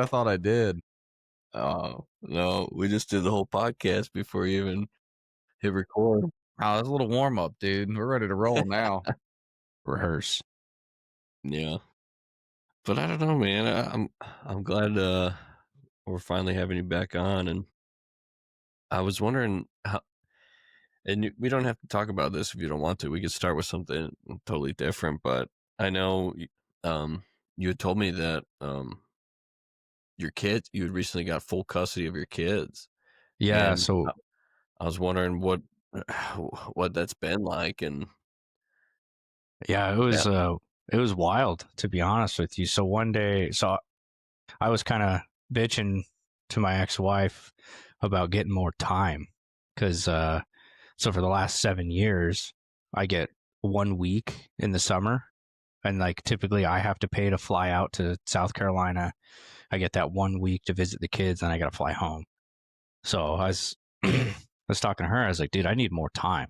thought I did. Oh, no, we just did the whole podcast before you even hit record. Oh, it's a little warm up, dude. We're ready to roll now. Rehearse. Yeah. But I don't know, man. I'm glad we're finally having you back on, and I was wondering how. And we don't have to talk about this if you don't want to. We could start with something totally different. But I know, you had told me that your kids, you had recently got full custody of your kids, Yeah, and so I was wondering what that's been like, and yeah, it was wild, to be honest with you. So one day, so I was kind of bitching to my ex-wife about getting more time because so for the last 7 years, I get 1 week in the summer, and like typically I have to pay to fly out to South Carolina. I get that 1 week to visit the kids, and I got to fly home. So I was I was talking to her. I was like, dude, I need more time.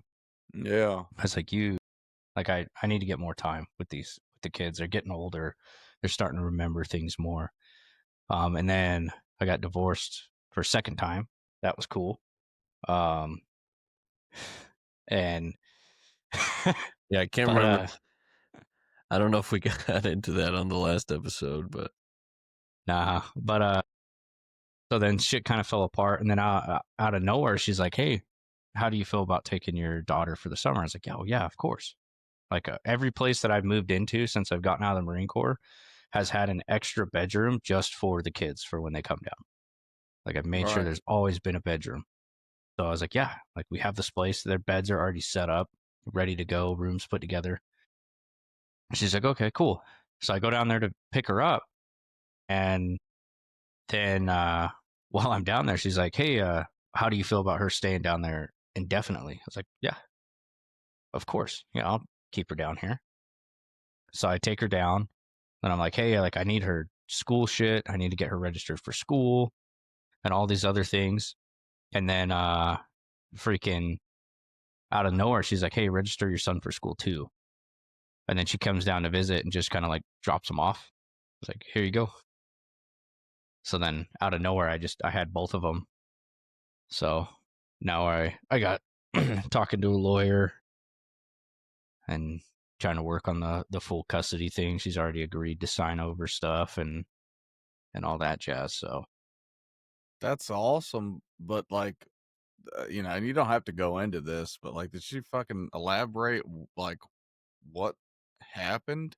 Yeah. I was like, I need to get more time with the kids. They're getting older. They're starting to remember things more. And then I got divorced for a second time. That was cool. And yeah, I can't but remember. I don't know if we got into that on the last episode, but nah. But so then shit kind of fell apart, and then out of nowhere, she's like, "Hey, how do you feel about taking your daughter for the summer?" I was like, "Oh yeah, of course." Like every place that I've moved into since I've gotten out of the Marine Corps has had an extra bedroom just for the kids for when they come down. Like I've made sure Right. there's always been a bedroom. So I was like, yeah, like we have this place. Their beds are already set up, ready to go, rooms put together. She's like, okay, cool. So I go down there to pick her up. And then while I'm down there, she's like, hey, how do you feel about her staying down there indefinitely? I was like, yeah, of course. Yeah, I'll keep her down here. So I take her down and I'm like, hey, like I need her school shit. I need to get her registered for school and all these other things. And then freaking out of nowhere, she's like, hey, register your son for school too. And then she comes down to visit and just kind of like drops him off. It's like, here you go. So then out of nowhere, I had both of them. So now I got talking to a lawyer and trying to work on the full custody thing. She's already agreed to sign over stuff and all that jazz. So That's awesome. But like, and you don't have to go into this, but like, did she fucking elaborate like what happened?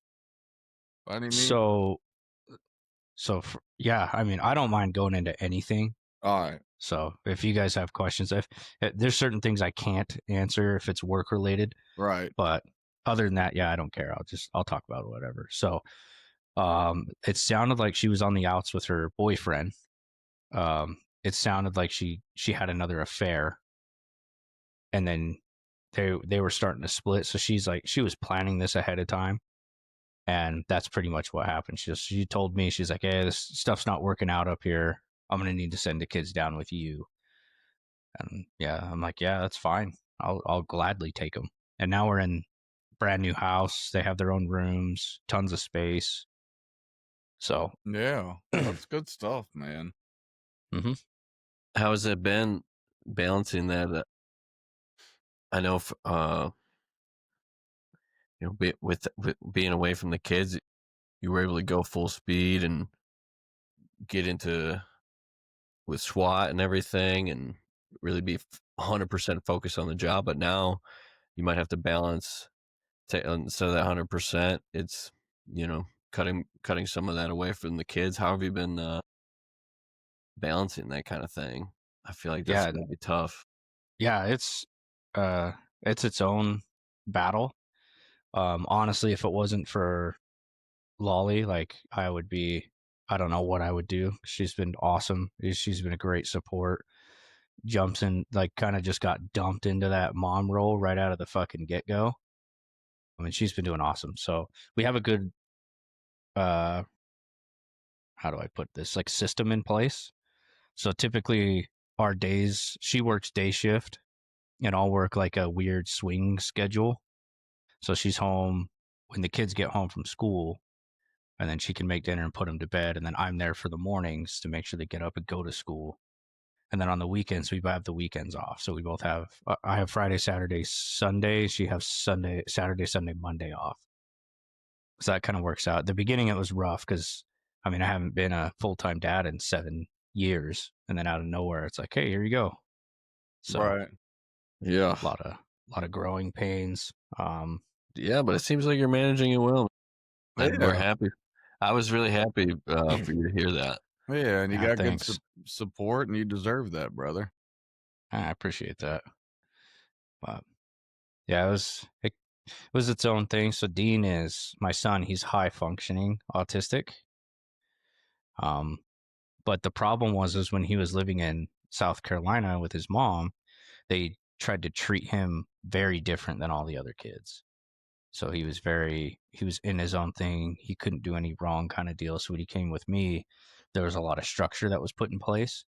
By any means? yeah, I mean, I don't mind going into anything. All right. So if you guys have questions, if there's certain things I can't answer if it's work related, Right. but other than that, yeah, I don't care. I'll talk about whatever. So, it sounded like she was on the outs with her boyfriend. It sounded like she had another affair, and then they were starting to split. So she was planning this ahead of time, and that's pretty much what happened. She told me, she's like, hey, this stuff's not working out up here. I'm gonna need to send the kids down with you. And yeah, I'm like, yeah, that's fine. I'll gladly take them. And now we're in brand new house. They have their own rooms, tons of space. So Yeah, that's good stuff, man. mm-hmm. how has it been balancing that? I know, with being away from the kids, you were able to go full speed and get into with SWAT and everything, and really be 100% focused on the job. But now you might have to balance instead of that 100%. It's cutting some of that away from the kids. How have you been balancing that kind of thing? I feel like that's gonna be tough. Yeah, it's its own battle. Honestly, if it wasn't for Lolly, like I don't know what I would do. She's been awesome. She's been a great support. Jumps in, like kind of just got dumped into that mom role right out of the fucking get go. I mean, she's been doing awesome. So we have a good, how do I put this, like system in place. So typically our days, she works day shift and I'll work like a weird swing schedule. So she's home when the kids get home from school. and then she can make dinner and put them to bed, and then I'm there for the mornings to make sure they get up and go to school. And then on the weekends, we have the weekends off. So we both have, I have Friday, Saturday, Sunday. She has Saturday, Sunday, Monday off. So that kind of works out. At the beginning, it was rough because, I mean, I haven't been a full-time dad in 7 years. And then out of nowhere, it's like, hey, here you go. So Right. Yeah. a lot of growing pains. Yeah, but it seems like you're managing it well, and we're Yeah. happy. I was really happy for you to hear that. Yeah, and you Yeah, got good thanks. support, and you deserve that, brother. I appreciate that. But yeah, it was its own thing. So Dean is my son. He's high functioning autistic. But the problem is when he was living in South Carolina with his mom, they tried to treat him very different than all the other kids. So he was in his own thing. He couldn't do any wrong kind of deal. So when he came with me, there was a lot of structure that was put in place,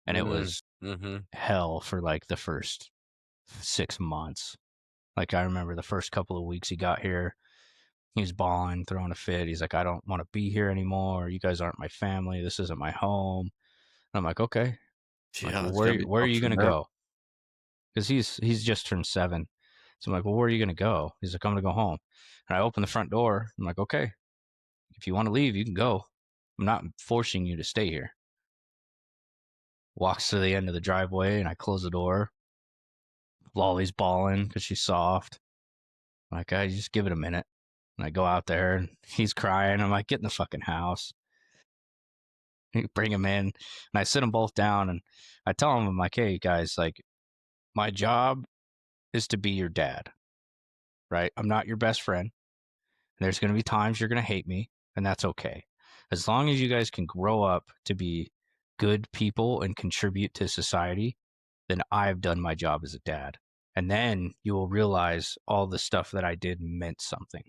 and it was Mm-hmm. hell for like the first 6 months. Like I remember the first couple of weeks he got here, he was bawling, throwing a fit. He's like, I don't want to be here anymore. You guys aren't my family. This isn't my home. And I'm like, okay. I'm like, Yeah, well, it's gotta be where are tough you for gonna them. go? Because he's just turned 7. So I'm like, well, where are you gonna go? He's like, I'm gonna go home. And I open the front door. I'm like, okay, if you want to leave, you can go. I'm not forcing you to stay here. Walks to the end of the driveway, and I close the door. Lolly's bawling because she's soft. I'm like, I just give it a minute. And I go out there, and he's crying. I'm like, get in the fucking house. Bring him in, and I sit them both down, and I tell them, I'm like, hey guys, like my job is to be your dad, right? I'm not your best friend. There's going to be times you're going to hate me, and that's okay. As long as you guys can grow up to be good people and contribute to society, then I've done my job as a dad. And then you will realize all the stuff that I did meant something.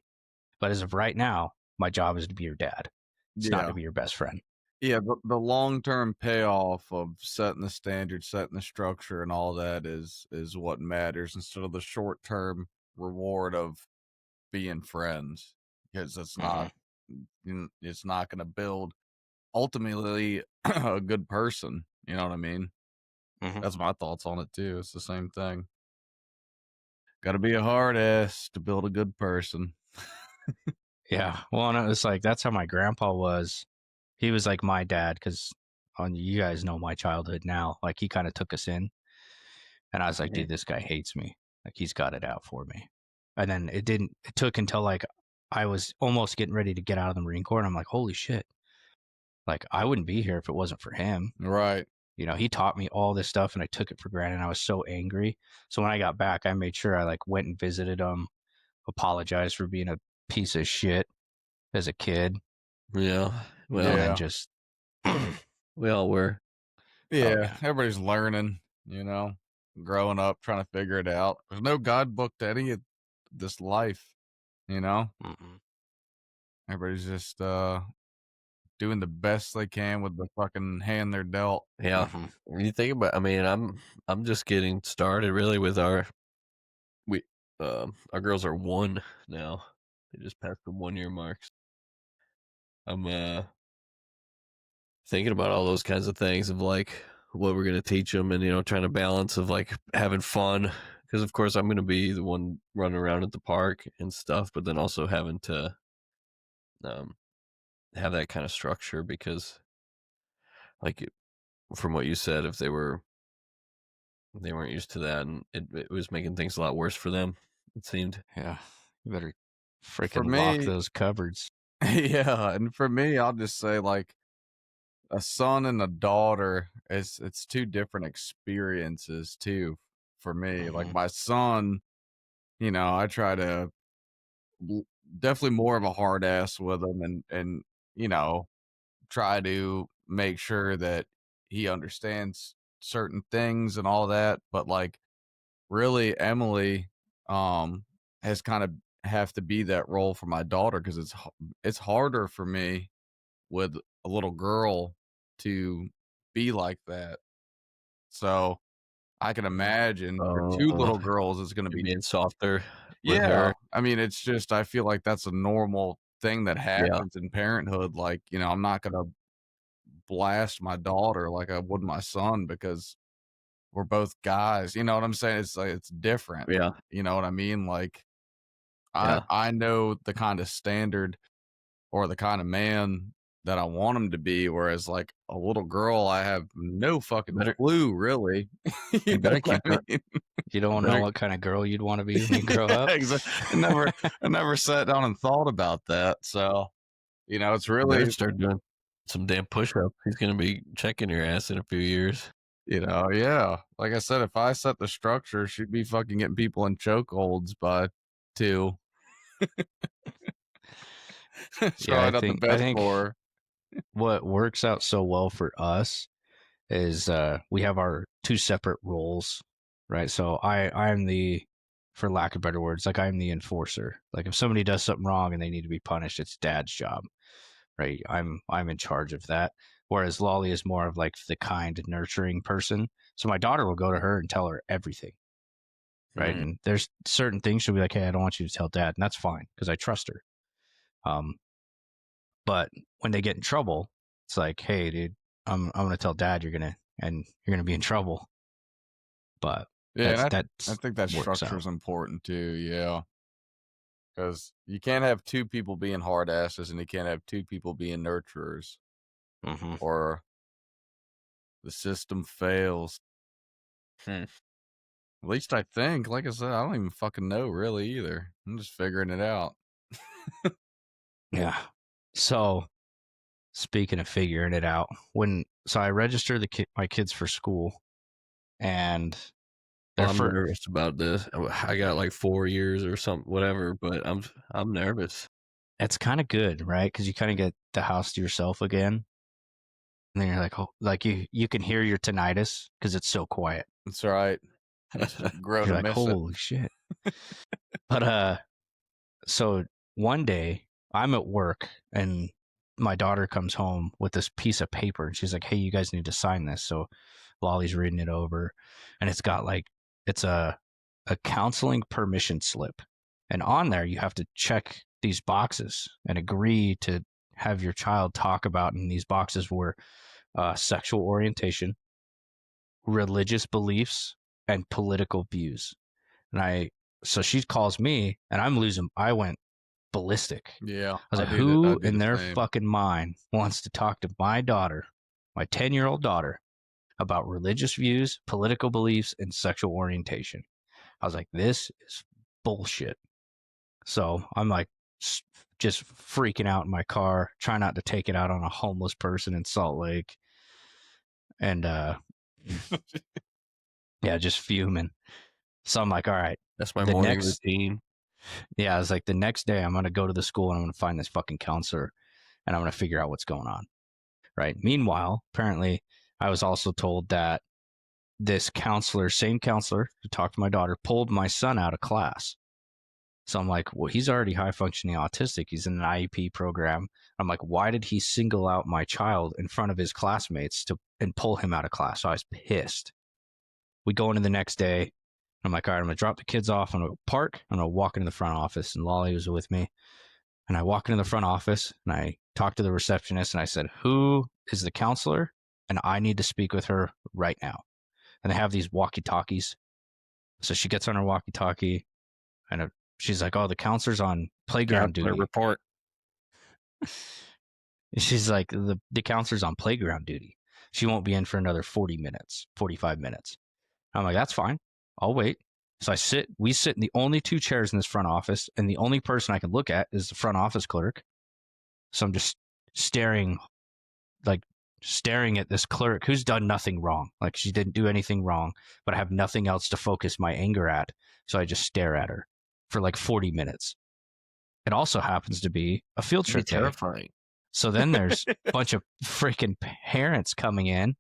But as of right now, my job is to be your dad. It's not Yeah. to be your best friend. Yeah, the long-term payoff of setting the standard, setting the structure, and all that is what matters instead of the short-term reward of being friends, because it's not gonna build ultimately a good person. You know what I mean? Mm-hmm. That's my thoughts on it too. It's the same thing. Got to be a hard ass to build a good person. Yeah. Well, and it was like, that's how my grandpa was. He was like my dad because you guys know my childhood now. Like he kind of took us in, and I was like, dude, this guy hates me. Like he's got it out for me. And then it didn't. It took until like I was almost getting ready to get out of the Marine Corps, and I'm like, holy shit! Like I wouldn't be here if it wasn't for him. Right. You know, he taught me all this stuff, and I took it for granted. And I was so angry. So when I got back, I made sure I like went and visited him, apologized for being a piece of shit as a kid, Yeah. and Well, then Yeah. just we all were. Yeah. yeah. Everybody's learning, growing up, trying to figure it out. There's no guidebook to any of this life, you know? Mm-mm. Everybody's just doing the best they can with the fucking hand they're dealt. Yeah. Mm-hmm. When you think about, I mean, I'm just getting started really with our girls are 1 now. They just passed the 1-year marks. I'm thinking about all those kinds of things of like what we're gonna teach them, and trying to balance of like having fun, because of course I'm gonna be the one running around at the park and stuff, but then also having to have that kind of structure because, like, from what you said, if they weren't used to that, and it was making things a lot worse for them. It seemed. Yeah. You better For freaking lock me, those cupboards. yeah, and for me, I'll just say like a son and a daughter it's two different experiences too for me. Like Mm-hmm. my son, I try to definitely more of a hard ass with him and you know, try to make sure that he understands certain things and all that, but like really Emily has kind of have to be that role for my daughter because it's harder for me with a little girl to be like that. So I can imagine for two Oh, little girls it's going to you're be being softer with yeah. her. I mean, it's just I feel like that's a normal thing that Yeah. happens in parenthood. Like, you know, I'm not gonna blast my daughter like I would my son because we're both guys. You know what I'm saying? It's like it's different. Yeah. You know what I mean? Like Yeah. I know the kind of standard or the kind of man that I want him to be, whereas like a little girl, I have no fucking Better clue really. You you know better what keep I her mean? You don't know better what kind of girl you'd want to be when you grow Yeah, up. exactly. I never sat down and thought about that. So, you know, it's you better really, start doing some damn push-ups. He's gonna be checking your ass in a few years. you know, yeah. Like I said, if I set the structure, she'd be fucking getting people in chokeholds by 2. So Yeah, I'd have the I best think for her. what works out so well for us is we have our two separate roles, right? So I'm the, for lack of better words, like I'm the enforcer. Like if somebody does something wrong and they need to be punished, it's dad's job, right? I'm in charge of that. Whereas Lolly is more of like the kind, nurturing person. So my daughter will go to her and tell her everything, right? Mm. And there's certain things she'll be like, "Hey, I don't want you to tell dad," and that's fine because I trust her. Um, but when they get in trouble, it's like, "Hey, dude, I'm gonna tell dad you're gonna be in trouble." But Yeah, and I that's think that works structure out. is important too. Yeah, because you can't have 2 people being hard asses, and you can't have 2 people being nurturers, Mm-hmm. or the system fails. Hmm. At least I think. Like I said, I don't even fucking know really either. I'm just figuring it out. Yeah. So speaking of figuring it out, I register my kids for school, and they're Well, I'm for nervous about this. I got like 4 years or something, whatever, but I'm nervous. it's kind of good, right? Because you kind of get the house to yourself again, and then you're like, oh, like you can hear your tinnitus because it's so quiet. That's all right. Grow You're to like, miss it. holy shit. But so one day I'm at work and my daughter comes home with this piece of paper and she's like, "Hey, you guys need to sign this." So Lolly's reading it over, and it's got like it's a counseling permission slip, and on there you have to check these boxes and agree to have your child talk about. And these boxes were sexual orientation, religious beliefs, and political views. And so she calls me, and I went ballistic. Yeah, I was like, I who do in the their same. fucking mind wants to talk to my daughter, my 10-year-old daughter, about religious views, political beliefs, and sexual orientation? I was like, this is bullshit. So I'm like, just freaking out in my car, trying not to take it out on a homeless person in Salt Lake. And yeah, just fuming. So I'm like, all right, That's my the morning next, routine. yeah, I was like, the next day I'm going to go to the school and I'm going to find this fucking counselor and I'm going to figure out what's going on. Right. Meanwhile, apparently, I was also told that this counselor, same counselor who talked to my daughter, pulled my son out of class. So I'm like, well, he's already high functioning autistic. He's in an IEP program. I'm like, why did he single out my child in front of his classmates and pull him out of class? So I was pissed. We go into the next day. I'm like, all right, I'm going to drop the kids off. I'm going to park. I'm going to walk into the front office. And Lolly was with me. And I walk into the front office and I talk to the receptionist and I said, who is the counselor? And I need to speak with her right now. And they have these walkie talkies. So she gets on her walkie talkie and she's like, oh, the counselor's on playground Counselor duty. report. She's like, the counselor's on playground duty. She won't be in for another 40 minutes, 45 minutes. I'm like, that's fine. I'll wait. So we sit in the only 2 chairs in this front office, and the only person I can look at is the front office clerk. So I'm just staring at this clerk who's done nothing wrong. Like she didn't do anything wrong, but I have nothing else to focus my anger at. So I just stare at her for like 40 minutes. It also happens to be a field It'd be trip day. terrifying. So then there's a bunch of freaking parents coming in,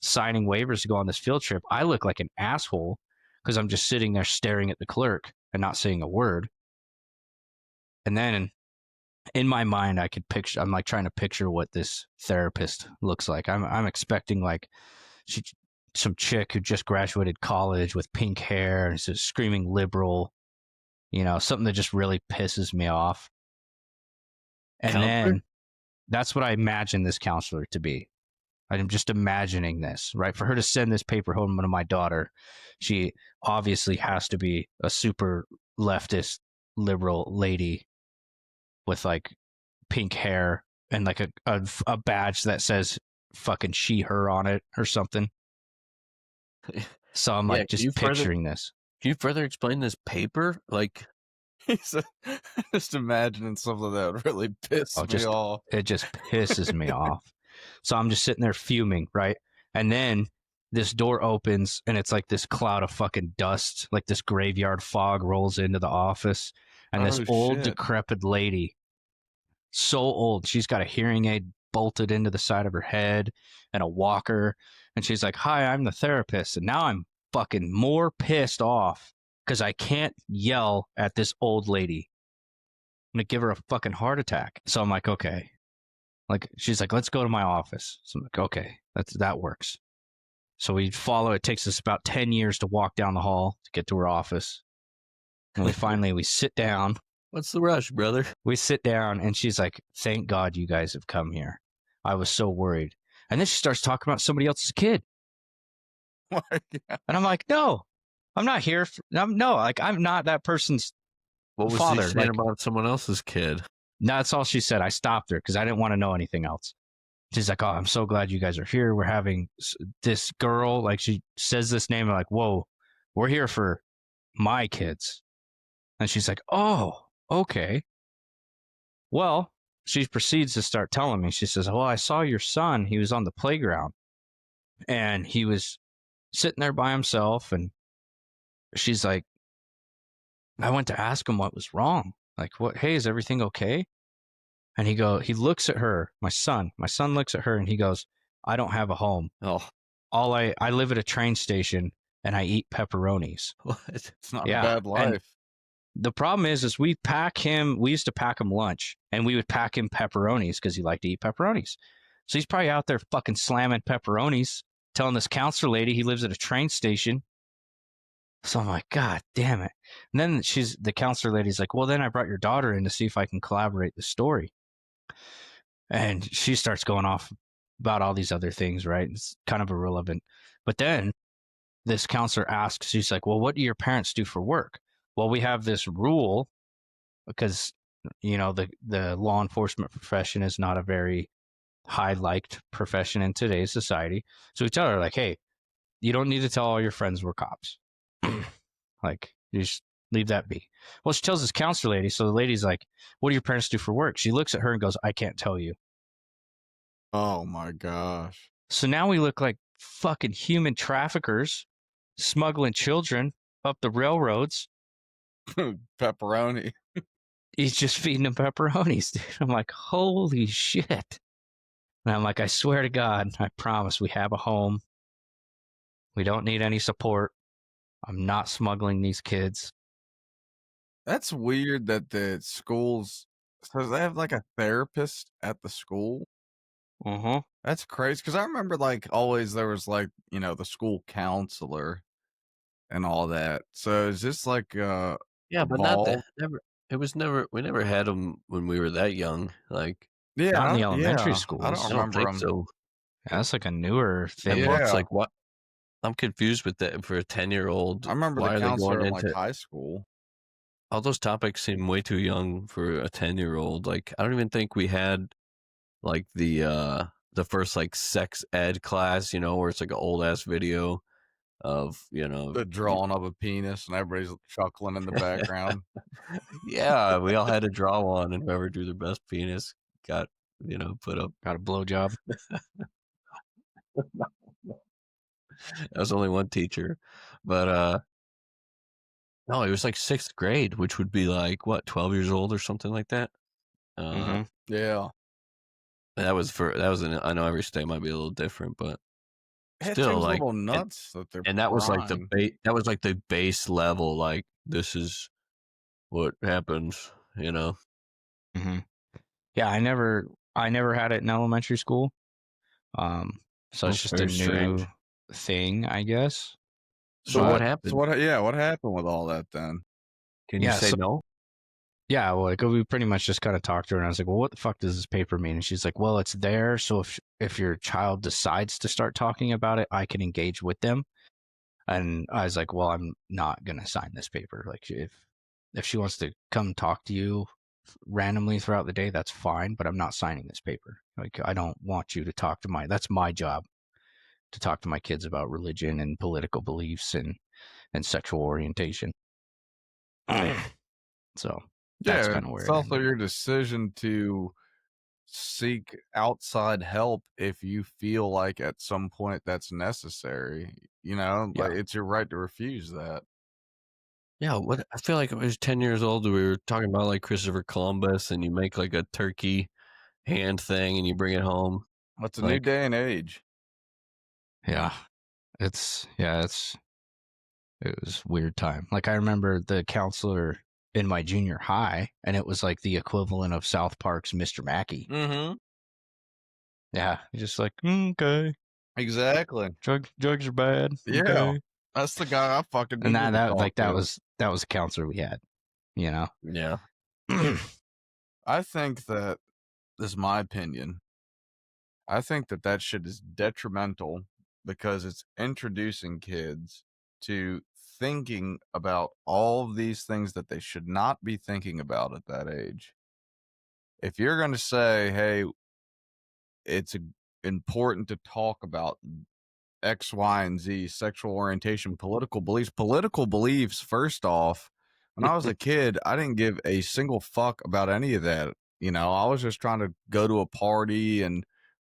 signing waivers to go on this field trip. I look like an asshole because I'm just sitting there staring at the clerk and not saying a word. And then in my mind, I'm like trying to picture what this therapist looks like. I'm expecting like some chick who just graduated college with pink hair and is a screaming liberal, something that just really pisses me off. And Counselor? then that's what I imagine this counselor to be. I'm just imagining this, right? For her to send this paper home to my daughter, she obviously has to be a super leftist liberal lady with like pink hair and like a badge that says fucking she her on it or something. So I'm Yeah, like just picturing this. Can you further explain this paper? Like, He's just imagining something that would really piss me off. It just pisses me off. So I'm just sitting there fuming, right? And then this door opens and it's like this cloud of fucking dust, like this graveyard fog rolls into the office. And this Oh, old, shit. decrepit lady, so old, she's got a hearing aid bolted into the side of her head and a walker. And she's like, "Hi, I'm the therapist." And now I'm fucking more pissed off because I can't yell at this old lady. I'm going to give her a fucking heart attack. So I'm like, okay. Like, she's like, "Let's go to my office." So I'm like, okay, that works. So we follow. It takes us about 10 years to walk down the hall to get to her office. And we sit down. what's the rush, brother? We sit down and she's like, "Thank God you guys have come here. I was so worried." And then she starts talking about somebody else's kid. My God. And I'm like, "No, I'm not here. I'm not that person's What was father." she saying about someone else's kid? No, that's all she said. I stopped her because I didn't want to know anything else. She's like, "Oh, I'm so glad you guys are here. We're having this girl." Like, she says this name. I'm like, "Whoa, we're here for my kids." And she's like, "Oh, okay." Well, she proceeds to start telling me. She says, "Well, I saw your son. He was on the playground and he was sitting there by himself." And she's like, "I went to ask him what was wrong. Like, what? Hey, is everything okay?" And he looks at her, my son looks at her and he goes, "I don't have a home. Oh, I live at a train station and I eat pepperonis." what? It's not a Yeah. bad And life. the problem is we used to pack him lunch and we would pack him pepperonis because he liked to eat pepperonis. So he's probably out there fucking slamming pepperonis, telling this counselor lady he lives at a train station. So I'm like, God damn it. And then the counselor lady's like, "Well, then I brought your daughter in to see if I can collaborate the story." And she starts going off about all these other things, right? It's kind of irrelevant. But then this counselor asks, she's like, "Well, what do your parents do for work?" "Well, we have this rule because, the law enforcement profession is not a very high liked profession in today's society." So we tell her, like, "Hey, you don't need to tell all your friends we're cops." Like, you just leave that be. Well, she tells this counselor lady. So the lady's like, "What do your parents do for work?" She looks at her and goes, "I can't tell you." Oh, my gosh. So now we look like fucking human traffickers smuggling children up the railroads. Pepperoni. He's just feeding them pepperonis, dude. I'm like, holy shit. And I'm like, I swear to God, I promise we have a home. We don't need any support. I'm not smuggling these kids. That's weird that the schools, so they have like a therapist at the school. Uh-huh. That's crazy. Cause I remember like always there was like, the school counselor and all that. So is this like, Yeah, but not that. evolved? Never. It was never. We never had them when we were that young. Like, Not in the Yeah, elementary I schools. I don't don't remember think them. so. That's like a newer thing. And what's Yeah. like what? I'm confused with that for a 10-year-old. I remember Why the are they counselor going in like into high school. all those topics? Seem way too young for a 10-year-old. Like, I don't even think we had like the first like sex ed class. Where it's like an old ass video of The drawing of a penis and everybody's chuckling in the background. yeah, we all had to draw one, and whoever drew the best penis got put up. Got a blowjob. That was only one teacher, but no, it was like 6th grade, which would be like what 12 years old or something like that. Mm-hmm. Yeah. That was I know every state might be a little different, but It still seems a like little nuts that they're and that was like prime. that was like the base level, like this is what happens. Mm-hmm. Yeah, I never had it in elementary school. So it's That's just a very new strange. thing, I guess. So But what happened? what happened with all that then? Can you Yeah, say so no? Yeah, well, like we pretty much just kind of talked to her, and I was like, "Well, what the fuck does this paper mean?" And she's like, "Well, it's there, so if your child decides to start talking about it, I can engage with them." And I was like, "Well, I'm not gonna sign this paper. Like, if she wants to come talk to you randomly throughout the day, that's fine, but I'm not signing this paper. Like, I don't want you to talk to my. That's my job to talk to my kids about religion and political beliefs and sexual orientation." So that's Yeah, kind of where it's it also ended. your decision to seek outside help if you feel like at some point that's necessary. Yeah. Like it's your right to refuse that. Yeah, what I feel like I was 10 years old, we were talking about, like, Christopher Columbus, and you make, like, a turkey hand thing, and you bring it home. That's a new Like, day and age. Yeah. It's it was weird time. Like I remember the counselor in my junior high, and it was like the equivalent of South Park's Mr. Mackey. Mm-hmm. Yeah, he's just like, okay, Exactly. drugs are bad. Yeah. Okay, That's the guy I fucking and needed to talk that to. was a counselor we had. You know. yeah. I think that this is my opinion. I think that that shit is detrimental because it's introducing kids to thinking about all of these things that they should not be thinking about at that age. If you're going to say, hey, it's important to talk about X, Y, and Z, sexual orientation, political beliefs, first off, when I was a kid, I didn't give a single fuck about any of that. I was just trying to go to a party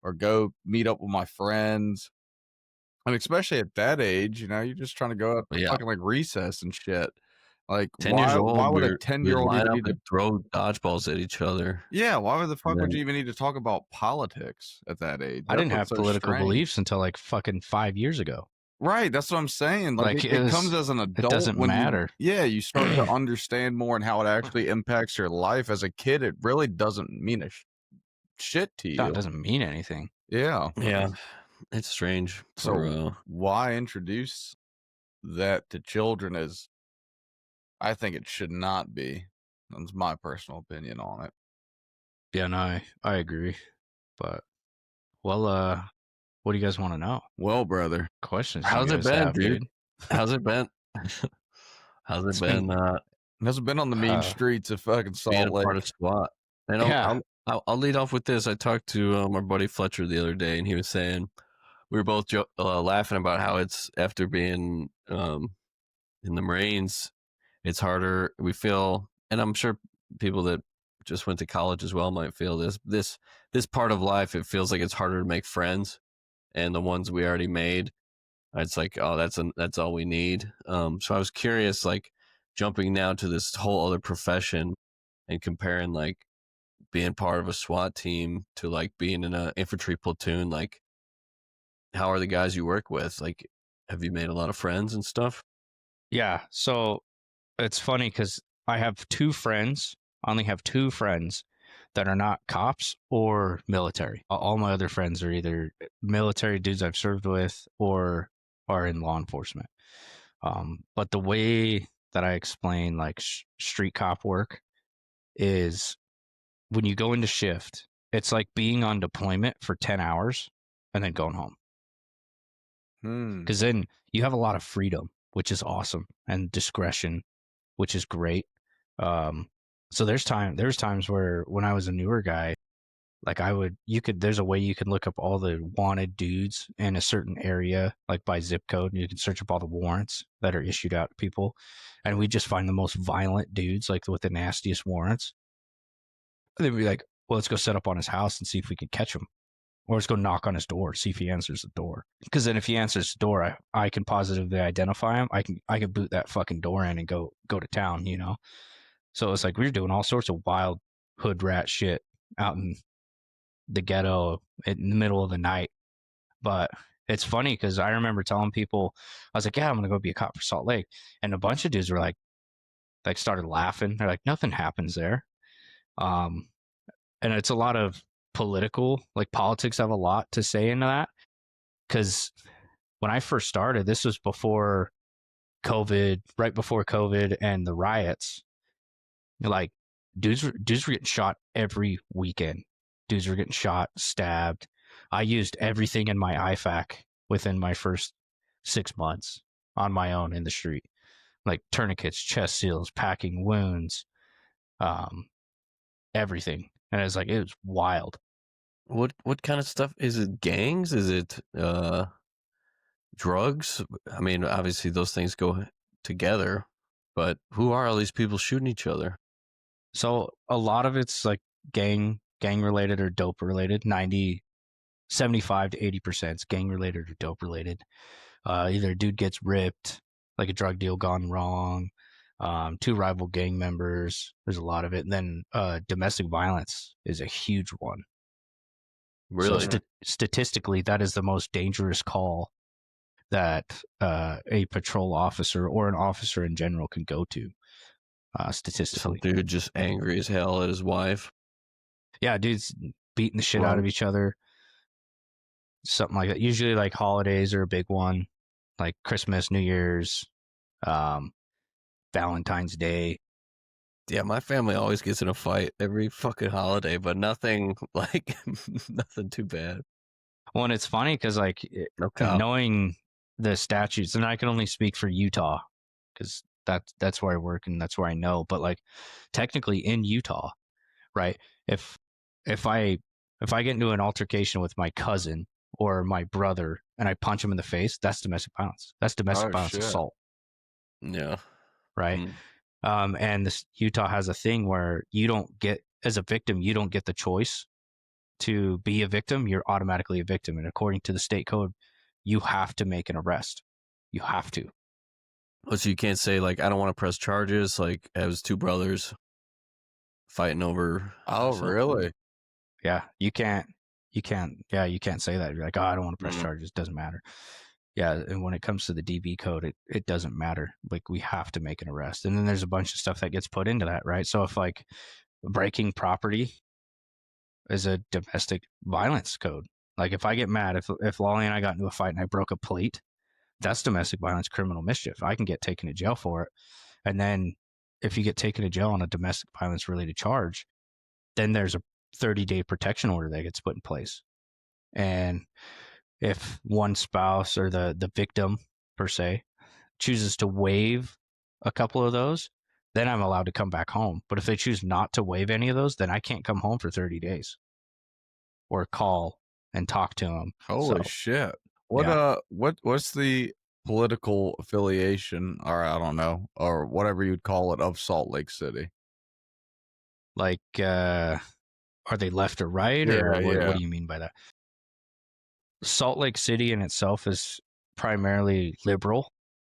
or go meet up with my friends. And especially at that age, you're just trying to go up to Yeah, fucking like recess and shit. Like 10 years why old, would a we'd 10-year-old line even up need to and throw dodgeballs at each other, yeah, why would the and fuck would then you even need to talk about politics at that age? I That's didn't what's have so political strange. beliefs until like fucking 5 years ago. Right, that's what I'm saying. Like Like it comes as an it adult doesn't when matter. you start to understand more and how it actually impacts your life. As a kid, it really doesn't mean a shit to No, it you. doesn't mean anything. Yeah. yeah, it's strange for, So why introduce that to children as I think it should not be. That's my personal opinion on it. Yeah, no, I agree. But well, what do you guys want to know? Well, brother, Questions do you how's it guys been, have, dude? dude? How's it been? How's it It's been been, hasn't been on the mean uh streets of fucking being Salt a part Lake. of SWAT? And yeah. I'll lead off with this. I talked to, our buddy Fletcher the other day, and he was saying we were both laughing about how it's after being, in the Marines, it's harder. We feel, and I'm sure people that just went to college as well might feel this part of life. It feels like it's harder to make friends, and the ones we already made, it's like, oh, that's all we need. So I was curious, like jumping now to this whole other profession and comparing like being part of a SWAT team to like being in an infantry platoon. Like, how are the guys you work with? Like, have you made a lot of friends and stuff? Yeah. So it's funny because I have two friends. I only have two friends that are not cops or military. All my other friends are either military dudes I've served with or are in law enforcement. But the way that I explain like street cop work is when you go into shift, it's like being on deployment for 10 hours and then going home. Hmm. Because then you have a lot of freedom, which is awesome, and discretion, which is great. Um, so there's times where when I was a newer guy, like there's a way you can look up all the wanted dudes in a certain area, like by zip code, and you can search up all the warrants that are issued out to people. And we just find the most violent dudes, like with the nastiest warrants. And then we'd be like, well, let's go set up on his house and see if we can catch him. Or let's go knock on his door, see if he answers the door. Because then if he answers the door, I can positively identify him. I can boot that fucking door in and go to town, you know? So it's like we were doing all sorts of wild hood rat shit out in the ghetto in the middle of the night. But it's funny because I remember telling people, I was like, yeah, I'm gonna go be a cop for Salt Lake. And a bunch of dudes were like started laughing. They're like, nothing happens there. Um, and it's a lot of like politics have a lot to say into that. Because when I first started, this was before COVID, right before COVID and the riots. Like dudes were getting shot every weekend. Dudes were getting shot, stabbed. I used everything in my IFAC within my first 6 months on my own in the street, like tourniquets, chest seals, packing wounds, um, everything. And it was wild. What kind of stuff is it? Gangs? Is it drugs? I mean, obviously those things go together, but who are all these people shooting each other? So a lot of it's like gang related or dope related. 75 to 80% is gang related or dope related. Either a dude gets ripped, like a drug deal gone wrong, two rival gang members. There's a lot of it. And then domestic violence is a huge one. So Really? statistically, that is the most dangerous call that a patrol officer or an officer in general can go to. Some Statistically, dude just angry as hell at his wife. yeah, dudes beating the shit out of each other, something like that. Usually, like holidays are a big one, like Christmas, New Year's, Valentine's Day. Yeah, my family always gets in a fight every fucking holiday, but nothing like nothing too bad. Well, and it's funny because No cop. knowing the statutes, and I can only speak for Utah because that's where I work and that's where I know. But like technically in Utah, right? If if I if I get into an altercation with my cousin or my brother and I punch him in the face, that's domestic violence. That's domestic Oh violence shit. assault, Yeah. right? And this Utah has a thing where you don't get as a victim, you don't get the choice to be a victim. You're automatically a victim, and according to the state code, you have to make an arrest. You have to. Oh, so you can't say like I don't want to press charges. Like it was two brothers fighting over. Oh something. really? Yeah, you can't. Yeah, you can't say that. You're like, oh, I don't want to press Mm. charges. Doesn't matter. Yeah, and when it comes to the DB code, it doesn't matter. Like we have to make an arrest, and then there's a bunch of stuff that gets put into that, right? So if like breaking property is a domestic violence code. Like if I get mad, if Lolly and I got into a fight and I broke a plate, that's domestic violence, criminal mischief. I can get taken to jail for it. And then if you get taken to jail on a domestic violence related charge, then there's a 30-day protection order that gets put in place. And if one spouse or the victim per se chooses to waive a couple of those, then I'm allowed to come back home. But if they choose not to waive any of those, then I can't come home for 30 days or call and talk to them. Holy shit. What yeah. what's the political affiliation, or I don't know, or whatever you'd call it, of Salt Lake City? Like are they left or right, or what do you mean by that? Salt Lake City in itself is primarily liberal.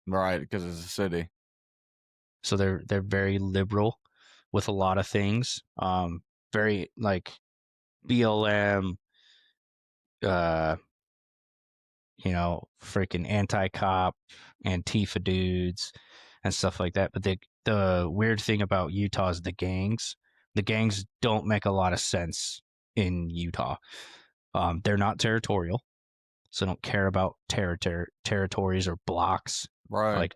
Right, because it's a city. So they're very liberal with a lot of things. Very like BLM, freaking anti-cop, Antifa dudes and stuff like that. But the weird thing about Utah is the gangs. The gangs don't make a lot of sense in Utah. They're not territorial, so don't care about territories or blocks. Right. Like,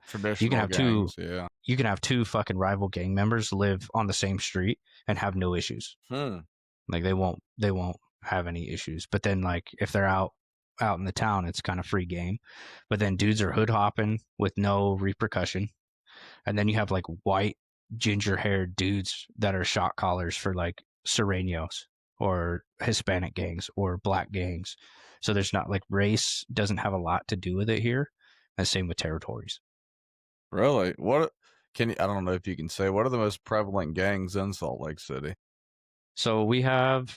traditional you can have gangs, you can have two fucking rival gang members live on the same street and have no issues. Like they won't have any issues. But then like if they're out in the town, it's kind of free game. But then dudes are hood hopping with no repercussion. And then you have like white ginger haired dudes that are shot callers for like Serranos or Hispanic gangs or black gangs. So there's not like race doesn't have a lot to do with it here. And same with territories. Really? What can you, I don't know if you can say, what are the most prevalent gangs in Salt Lake City? So we have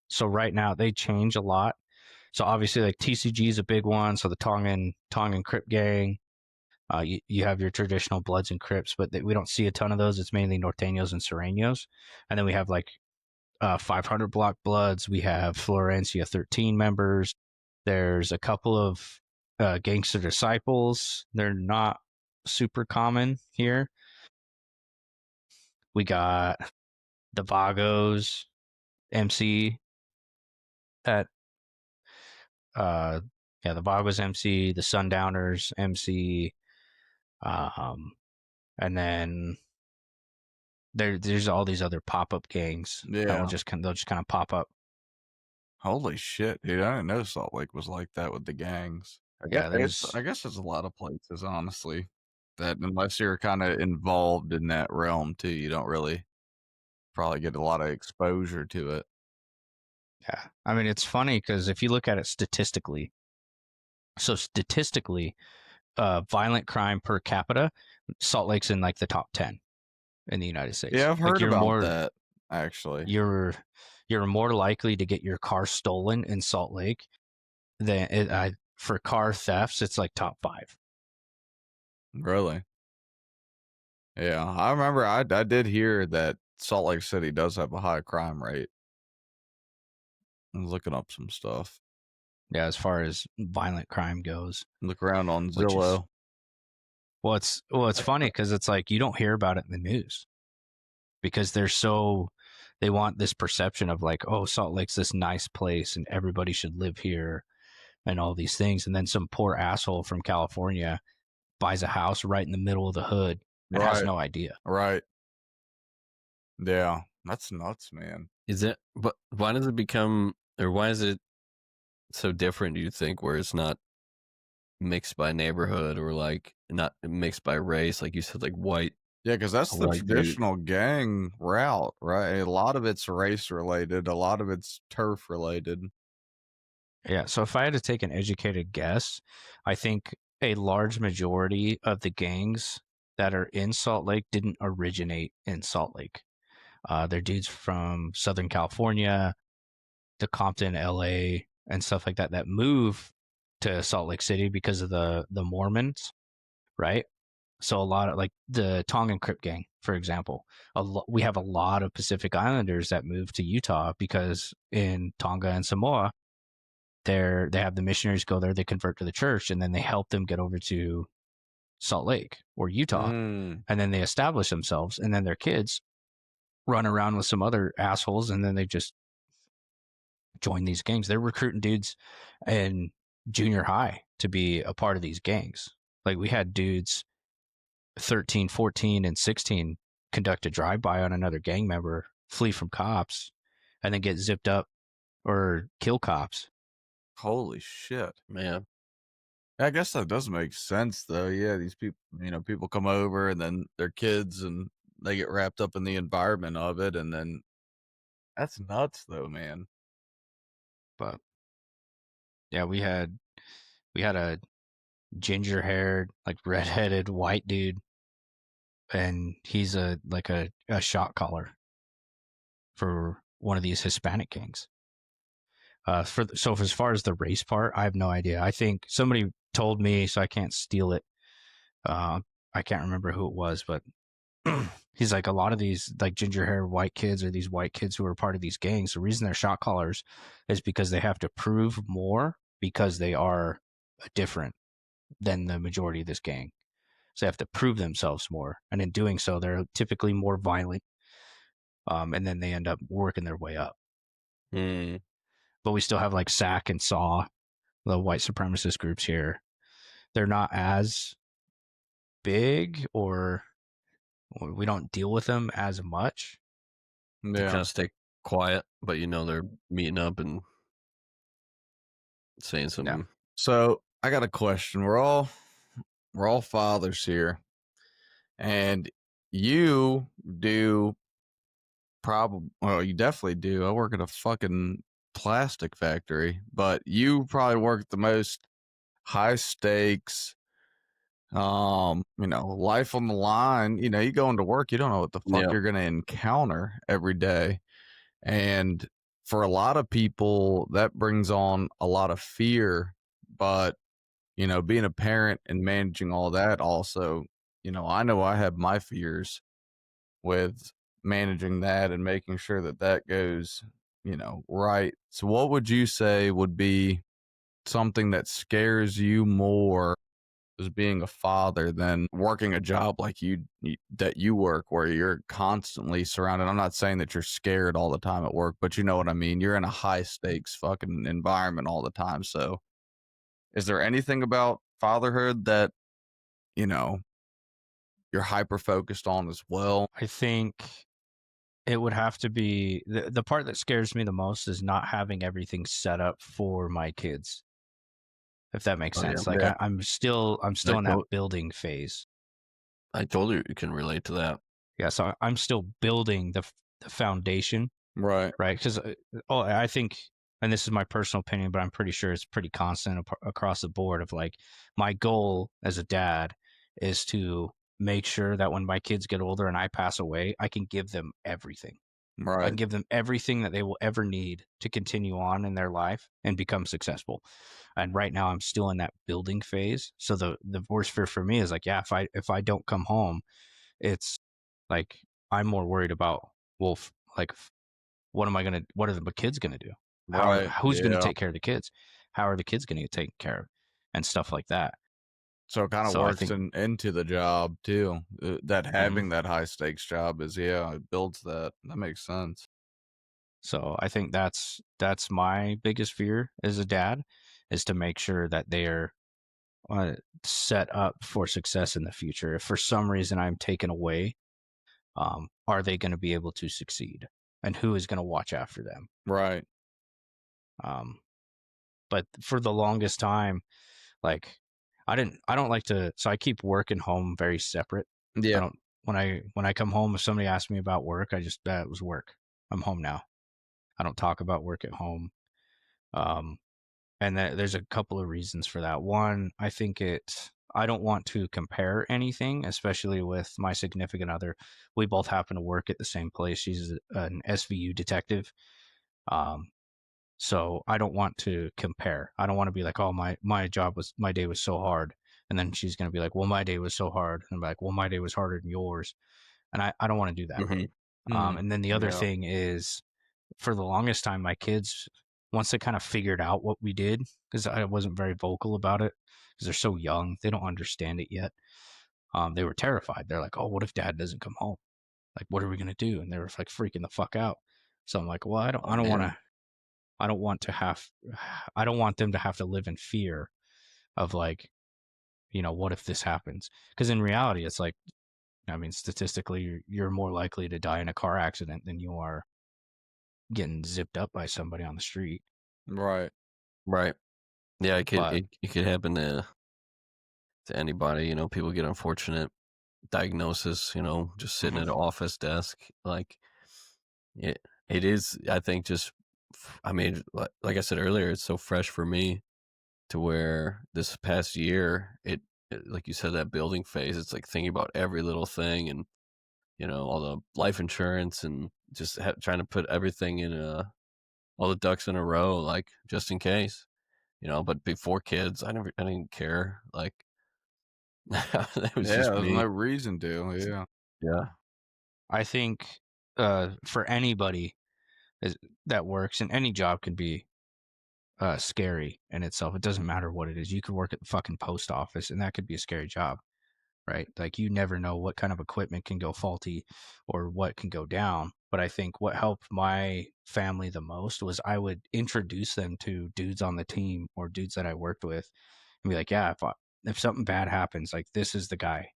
so right now they change a lot. So obviously like TCG is a big one. So the Tongan Crip gang. You have your traditional Bloods and Crips, but we don't see a ton of those. It's mainly Norteños and Serranos. And then we have like 500 Block Bloods. We have Florencia 13 members. There's a couple of Gangster Disciples. They're not super common here. We got the Vagos MC at the Vagos MC, the Sundowners MC, and then there's all these other pop-up gangs that will Yeah. they'll just kind of pop up. Holy shit, dude! I didn't know Salt Lake was like that with the gangs. Yeah, I guess there's a lot of places, honestly, that unless you're kind of involved in that realm too, you don't really probably get a lot of exposure to it. yeah. I mean, it's funny because if you look at it statistically, violent crime per capita, Salt Lake's in like the top 10 in the United States. Yeah, I've Like heard about that actually. you're more likely to get your car stolen in Salt Lake than for car thefts. It's like top 5. Really? Yeah, I remember I did hear that Salt Lake City does have a high crime rate. I'm looking up some stuff. Yeah, as far as violent crime goes, Look around on which is Zillow. it's funny because it's like you don't hear about it in the news because they want this perception of like, oh, Salt Lake's this nice place and everybody should live here and all these things, and then some poor asshole from California buys a house right in the middle of the hood and has Right, no idea. right. Yeah, that's nuts, man. Is it? But why does it become, or why is it so different? Do you think where it's not mixed by neighborhood or like not mixed by race, like you said, like white? Yeah, because that's A the white dude. traditional gang route, right? A lot of it's race related, a lot of it's turf related. Yeah. So if I had to take an educated guess, I think a large majority of the gangs that are in Salt Lake didn't originate in Salt Lake. They're dudes from Southern California, to Compton, LA, and stuff like that that move to Salt Lake City because of the Mormons, right? So a lot of like the Tongan Crip gang, for example, we have a lot of Pacific Islanders that move to Utah because in Tonga and Samoa, they have the missionaries go there, they convert to the church, and then they help them get over to Salt Lake or Utah, Mm, and then they establish themselves, and then their kids run around with some other assholes, and then they just join these gangs. They're recruiting dudes in junior high to be a part of these gangs. Like we had dudes 13, 14, and 16 conduct a drive-by on another gang member, flee from cops, and then get zipped up or kill cops. holy shit. Man, I guess that does make sense though. Yeah, these people, people come over and then their kids and they get wrapped up in the environment of it, and then that's nuts though, man. But yeah, we had a ginger-haired, like redheaded white dude, and he's a shot caller for one of these Hispanic gangs. So as far as the race part, I have no idea. I think somebody told me, so I can't steal it. I can't remember who it was, but he's like a lot of these like ginger hair white kids or these white kids who are part of these gangs. The reason they're shot callers is because they have to prove more because they are different than the majority of this gang. So they have to prove themselves more, and in doing so, they're typically more violent. And then they end up working their way up. But we still have like SAC and SAW, the white supremacist groups here. They're not as big, or we don't deal with them as much. they kind Yeah. of stay quiet, but they're meeting up and saying some. Yeah. So I got a question. We're all fathers here, and you do probably, well, you definitely do. I work at a fucking plastic factory, but you probably work at the most high stakes, life on the line. You go into work, you don't know what the fuck Yeah. you're going to encounter every day. And for a lot of people, that brings on a lot of fear. But, being a parent and managing all that also, I know I have my fears with managing that and making sure that that goes, right. So what would you say would be something that scares you more as being a father than working a job like that you work, where you're constantly surrounded? I'm not saying that you're scared all the time at work, but you know what I mean. You're in a high stakes fucking environment all the time. So is there anything about fatherhood that, you know, you're hyper focused on as well? I think it would have to be the part that scares me the most is not having everything set up for my kids, if that makes Oh yeah, sense. Like Yeah, I'm still I in that to- building phase. I totally can relate to that. Yeah, so I'm still building the foundation, right, right? Because I think, and this is my personal opinion, but I'm pretty sure it's pretty constant across the board. Of like, my goal as a dad is to make sure that when my kids get older and I pass away, I can give them everything. I right, can give them everything that they will ever need to continue on in their life and become successful. And right now, I'm still in that building phase. So the worst fear for me is like, yeah, if I don't come home, it's like I'm more worried about, well, what are the kids gonna do? right, Who's gonna yeah. take care of the kids? How are the kids gonna get taken care of? And stuff like that. So it kinda So I works think, into the job too, that mhm. having that high stakes job is yeah, it builds that. That makes sense. So I think that's my biggest fear as a dad, is to make sure that they're uh, set up for success in the future. If for some reason I'm taken away, are they going to be able to succeed? And who is going to watch after them? Right. Um, but for the longest time, like I don't like to, so I keep work and home very separate. I Yeah, don't, when I come home, if somebody asks me about work, I just, that was work. I'm home now. I don't talk about work at home. Um, and there's a couple of reasons for that. One, I don't want to compare anything, especially with my significant other. We both happen to work at the same place. She's an SVU detective. Um, so I don't want to compare. I don't want to be like, oh, my day was so hard. And then she's going to be like, well, my day was so hard. And I'm like, well, my day was harder than yours. And I don't want to do that. Hmm. mhm, And then the other yeah, thing is, for the longest time, my kids, once they kind of figured out what we did, because I wasn't very vocal about it, because they're so young, they don't understand it yet. They were terrified. They're like, "Oh, what if Dad doesn't come home? Like, what are we gonna do?" And they were like freaking the fuck out. So I'm like, "Well, Oh man. I don't want to have, I don't want them to have to live in fear of like, what if this happens?" Because in reality, it's like, I mean, statistically, you're more likely to die in a car accident than you are getting zipped up by somebody on the street. right, Right. Yeah, But it could happen to anybody. You know, people get unfortunate diagnosis. You know, just sitting mhm. at an office desk. Like it, it is. I think just. I mean, like I said earlier, it's so fresh for me to where this past year, like you said, that building phase. It's like thinking about every little thing and all the life insurance and just trying to put everything in all the ducks in a row, like just in case. But before kids, I didn't care. Like that was yeah. just There's me. no reason to. Yeah, Yeah. I think for anybody is, that works, and any job can be scary in itself. It doesn't matter what it is. You could work at the fucking post office, and that could be a scary job, right? Like you never know what kind of equipment can go faulty or what can go down. But I think what helped my family the most was I would introduce them to dudes on the team or dudes that I worked with, and be like, "Yeah, if something bad happens, like this is the guy.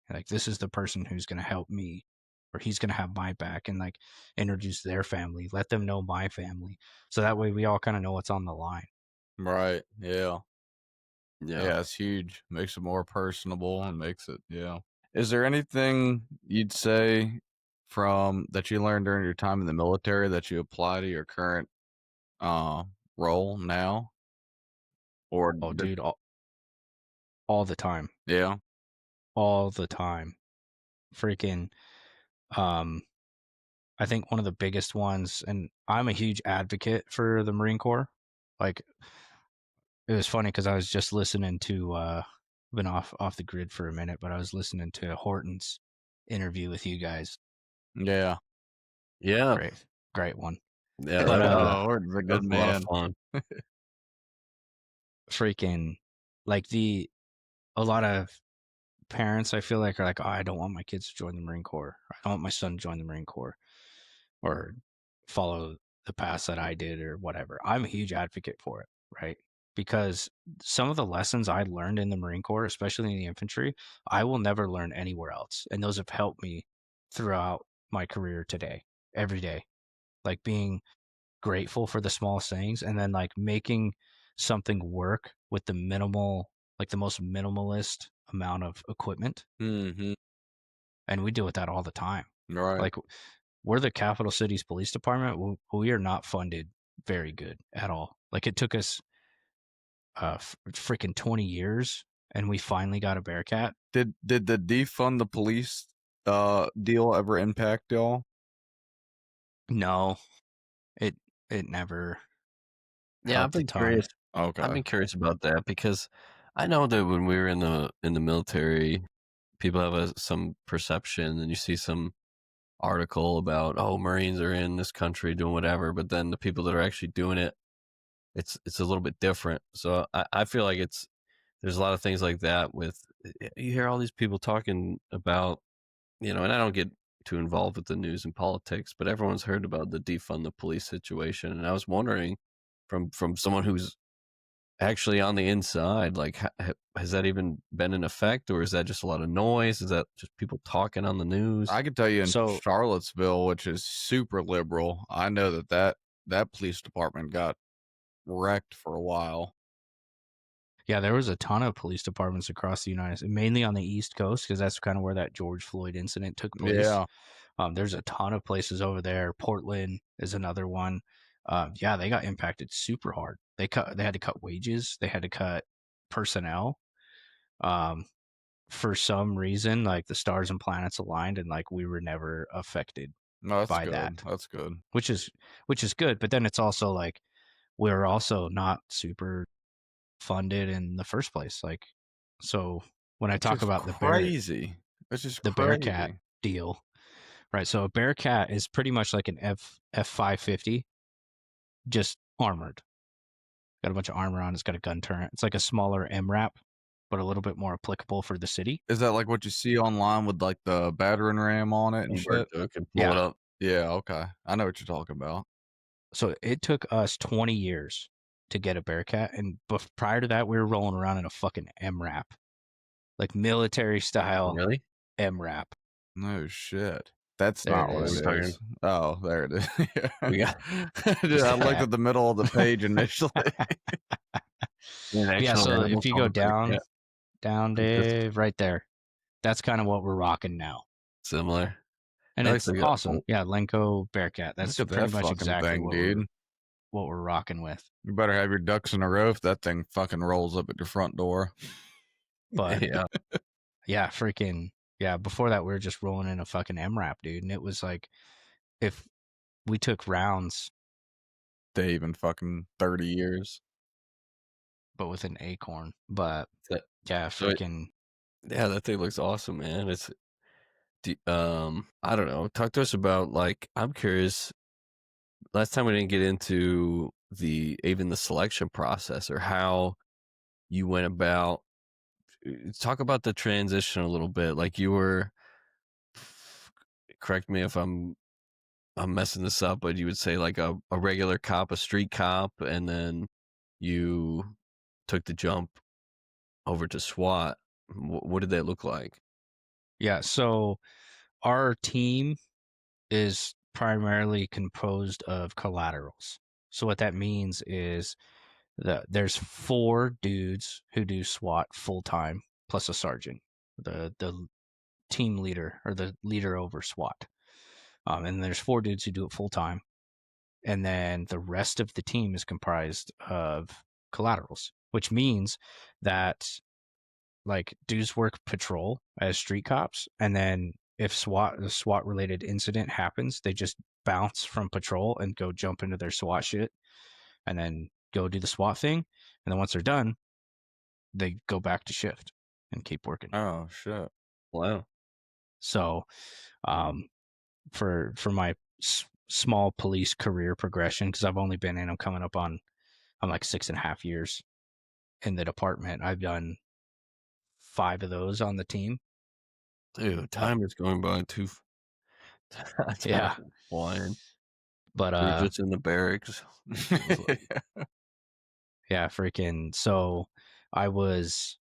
Like this is the person who's going to help me, or he's going to have my back," and like introduce their family, let them know my family. So that way we all kind of know what's on the line. right, yeah, Yeah. yeah. It's huge. Makes it more personable and makes it yeah. Is there anything you'd say from that you learned during your time in the military that you apply to your current uh role now? Or Oh, that dude, all the time, yeah, all the time. Freaking, um, I think one of the biggest ones, and I'm a huge advocate for the Marine Corps. Like, it was funny because I was just listening to, been off the grid for a minute, but I was listening to Horton's interview with you guys. yeah. Yeah. Great, great one. Yeah. But Oh, Orton's a That good was a lot of man. fun. freaking, like a lot of parents I feel like are like, oh, I don't want my kids to join the Marine Corps. I don't want my son to join the Marine Corps or follow the path that I did or whatever. I'm a huge advocate for it, right? because some of the lessons I learned in the Marine Corps, especially in the infantry, I will never learn anywhere else. And those have helped me throughout my career today, every day. Like being grateful for the smallest things and then like making something work with the minimal, like the most minimalist amount of equipment. Mm-hmm. And we deal with that all the time. Right. Like we're the capital city's police department. We are not funded very good at all. Like it took us freaking 20 years and we finally got a Bearcat. Did the defund the police deal ever impact y'all? No, it never Yeah, I've helped a been ton. curious. Okay. I've been curious about that because I know that when we were in the military, people have some perception, and you see some article about, oh, Marines are in this country doing whatever, but then the people that are actually doing it, it's a little bit different. So I feel like there's a lot of things like that with, you hear all these people talking about, and I don't get too involved with the news and politics, but everyone's heard about the defund the police situation. And I was wondering from someone who's actually on the inside, like, has that even been in effect, or is that just a lot of noise? Is that just people talking on the news? I could tell you in So Charlottesville, which is super liberal, I know that police department got wrecked for a while. yeah, there was a ton of police departments across the United States, mainly on the East Coast, because that's kind of where that George Floyd incident took place. Yeah. There's a ton of places over there. Portland is another one. Yeah, they got impacted super hard. They had to cut wages. They had to cut personnel. Um, for some reason, like the stars and planets aligned, and like we were never affected No, that's by good. that, That's good. which is good. But then it's also like we're also not super funded in the first place. Like, so when I Which talk is about crazy. It's just the Bearcat crazy. deal, right? So a Bearcat is pretty much like an F550, just armored. Got a bunch of armor on. It's got a gun turret. It's like a smaller MRAP, but a little bit more applicable for the city. Is that like what you see online with like the battering ram on it and Bloomberg shit? took and pull it Yeah. up. Yeah, okay. I know what you're talking about. So it took us 20 years to get a Bearcat, and prior to that, we were rolling around in a fucking MRAP, like military style Really? MRAP. No shit. That's There not it what is. it We're is. Oh, there it is. We got Dude, I looked at the middle of the page initially. an Yeah. actual So animal if you called go a down, Bearcat. Dave, right there, that's kind of what we're rocking now. Similar. And It it's looks like awesome. Yeah, Lenko Bearcat. Look That's at pretty that much fucking exactly thing, dude. what we're rocking with. You better have your ducks in a row if that thing fucking rolls up at your front door. But yeah. yeah, freaking yeah. Before that, we were just rolling in a fucking MRAP, dude, and it was like if we took rounds, Dave in fucking 30 years. but with an Acorn. But That- yeah, so freaking yeah, that thing looks awesome, man. I don't know. Talk to us about, like, I'm curious. Last time we didn't get into even the selection process or how you went about. Talk about the transition a little bit. Like, you were, correct me if I'm messing this up, but you would say like a regular cop, a street cop, and then you took the jump over to SWAT. What did that look like? yeah. So our team is primarily composed of collaterals. So what that means is that there's 4 dudes who do SWAT full time plus a sergeant, the team leader or the leader over SWAT. And there's 4 dudes who do it full time, and then the rest of the team is comprised of collaterals, which means that like dudes work patrol as street cops, and then if a SWAT related incident happens, they just bounce from patrol and go jump into their SWAT shit, and then go do the SWAT thing, and then once they're done, they go back to shift and keep working. Oh, shit. Wow. So, for my small police career progression, because I've only been in, I'm like 6.5 years in the department. I've done 5 of those on the team. Dude, time is going by too. Yeah. Flying. But We're just in the barracks. Yeah, freaking. So I was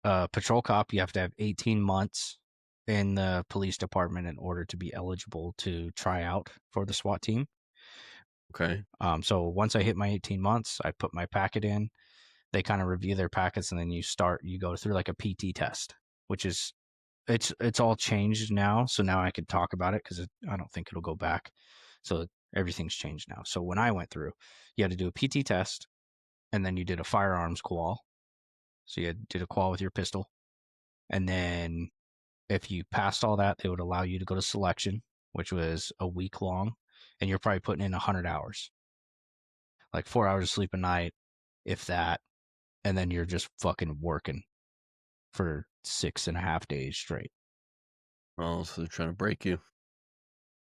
a patrol cop. You have to have 18 months in the police department in order to be eligible to try out for the SWAT team. Okay. So once I hit my 18 months, I put my packet in. They kind of review their packets, and then you go through like a PT test, which is it's all changed now. So now I could talk about it because I don't think it'll go back. So everything's changed now. So when I went through, you had to do a PT test, and then you did a firearms qual. So you did a qual with your pistol, and then if you passed all that, they would allow you to go to selection, which was a week long, and you're probably putting in 100 hours, like 4 hours of sleep a night, if that, and then you're just fucking working for 6.5 days straight. Oh, so they're trying to break you.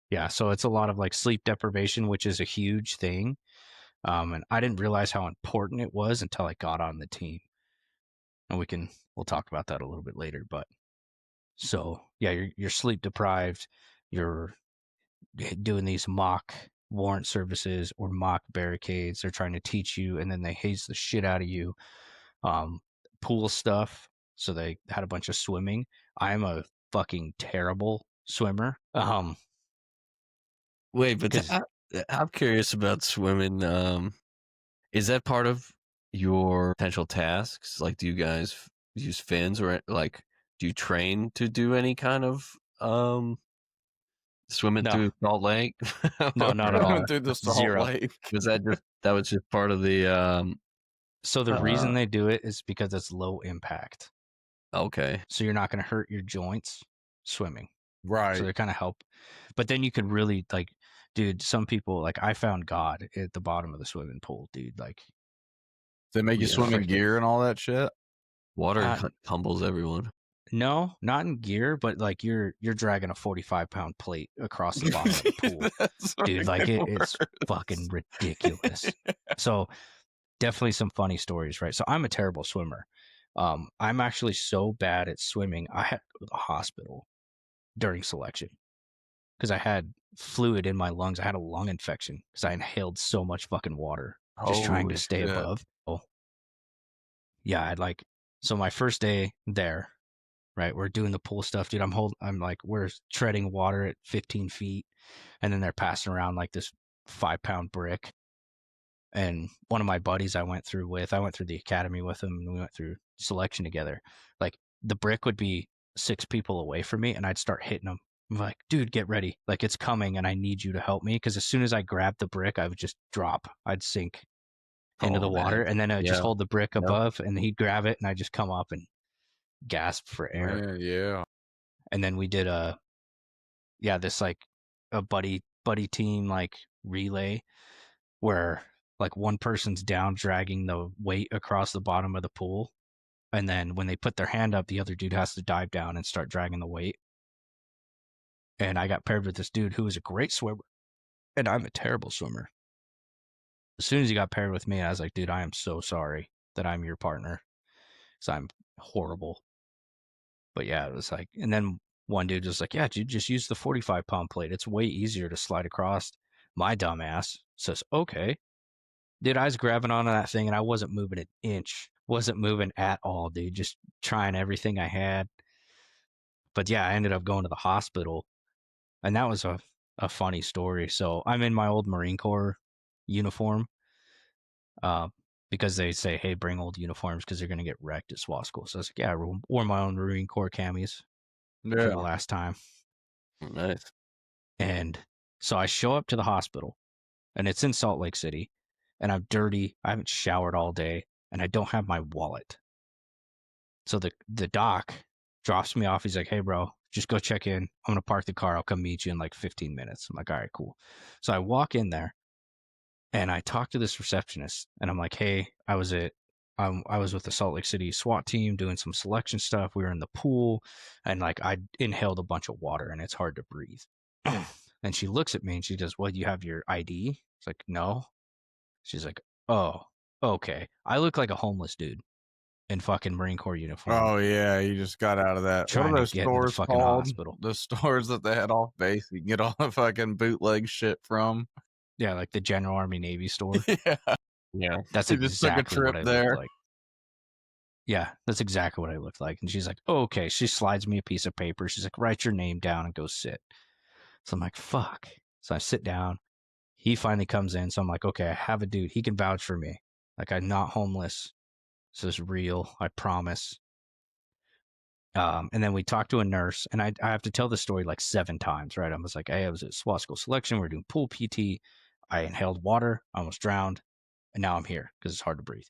Yeah, so it's a lot of like sleep deprivation, which is a huge thing. And I didn't realize how important it was until I got on the team. And we'll talk about that a little bit later. But so yeah, you're sleep deprived. You're doing these mock warrant services or mock barricades. They're trying to teach you, and then they haze the shit out of you. Pool stuff. So they had a bunch of swimming. I'm a fucking terrible swimmer. Wait, but Because I'm curious about swimming. Is that part of your potential tasks? Like, do you guys use fins, or like, do you train to do any kind of swimming no, through Salt Lake? no, Or not at all. Through the Salt Zero. Lake. was that was just part of the So the uh reason they do it is because it's low impact. okay. So you're not going to hurt your joints swimming. So Right. they kind of help. But then you could really like, dude, some people like I found God at the bottom of the swimming pool, dude. Like They make you Yeah. swim in freaking gear and all that shit. Water humbles everyone. no, not in gear, but like you're dragging a 45-pound plate across the bottom of the pool. That's Dude, like fucking it's worse. fucking ridiculous. So definitely some funny stories, right? So I'm a terrible swimmer. I'm actually so bad at swimming, I had to go to the hospital during selection because I had fluid in my lungs. I had a lung infection because I inhaled so much fucking water just trying to Holy stay shit. above. Oh, yeah, I'd like so my first day there, right? We're doing the pool stuff, dude. I'm like we're treading water at 15 feet, and then they're passing around like this 5-pound brick. And one of my buddies I went through the academy with him, and we went through selection together. Like the brick would be 6 people away from me, and I'd start hitting him. I'm like, dude, get ready. Like it's coming, and I need you to help me. Because as soon as I grabbed the brick, I would just drop. I'd sink into Oh the water, man. and then I'd just Yeah. hold the brick Yep. above, and he'd grab it, and I'd just come up and gasp for air. Man, yeah. And then we did this like a buddy team like relay where like one person's down dragging the weight across the bottom of the pool, and then when they put their hand up, the other dude has to dive down and start dragging the weight. And I got paired with this dude who was a great swimmer, and I'm a terrible swimmer. As soon as he got paired with me, I was like, dude, I am so sorry that I'm your partner because I'm horrible. But yeah, it was like, and then one dude was like, yeah, dude, just use the 45-pound plate. It's way easier to slide across. My dumb ass says, okay. Dude, I was grabbing onto that thing and I wasn't moving an inch. Wasn't moving at all, dude. Just trying everything I had. But yeah, I ended up going to the hospital. And that was a funny story. So I'm in my old Marine Corps uniform because they say, hey, bring old uniforms because they're going to get wrecked at SWAT school. So I was like, yeah, I wore my own Marine Corps camis for the Yeah. last time. Nice. And so I show up to the hospital and it's in Salt Lake City and I'm dirty. I haven't showered all day and I don't have my wallet. So the doc drops me off. He's like, hey, bro, just go check in. I'm going to park the car. I'll come meet you in like 15 minutes. I'm like, all right, cool. So I walk in there and I talk to this receptionist and I'm like, hey, I was with the Salt Lake City SWAT team doing some selection stuff. We were in the pool and like I inhaled a bunch of water and it's hard to breathe. And she looks at me and she goes, well, you have your ID? It's like, no. She's like, oh, okay. I look like a homeless dude in fucking Marine Corps uniform Oh yeah, you just got out of that. What are trying to those get into the stores fucking called? hospital. The stores that they had off base you can get all the fucking bootleg shit from. Yeah, like the General Army Navy store. Yeah. Yeah. That's You just took a exactly what trip I looked there. like. Yeah, that's exactly what I looked like. And she's like, oh, okay. She slides me a piece of paper. She's like, write your name down and go sit. So I'm like, fuck. So I sit down. He finally comes in. So I'm like, okay, I have a dude. He can vouch for me. Like, I'm not homeless. This is real. I promise. And then we talked to a nurse, and I have to tell the story like 7 times, right? I was like, hey, I was at SWAT school selection. We are doing pool PT. I inhaled water. I almost drowned. And now I'm here because it's hard to breathe.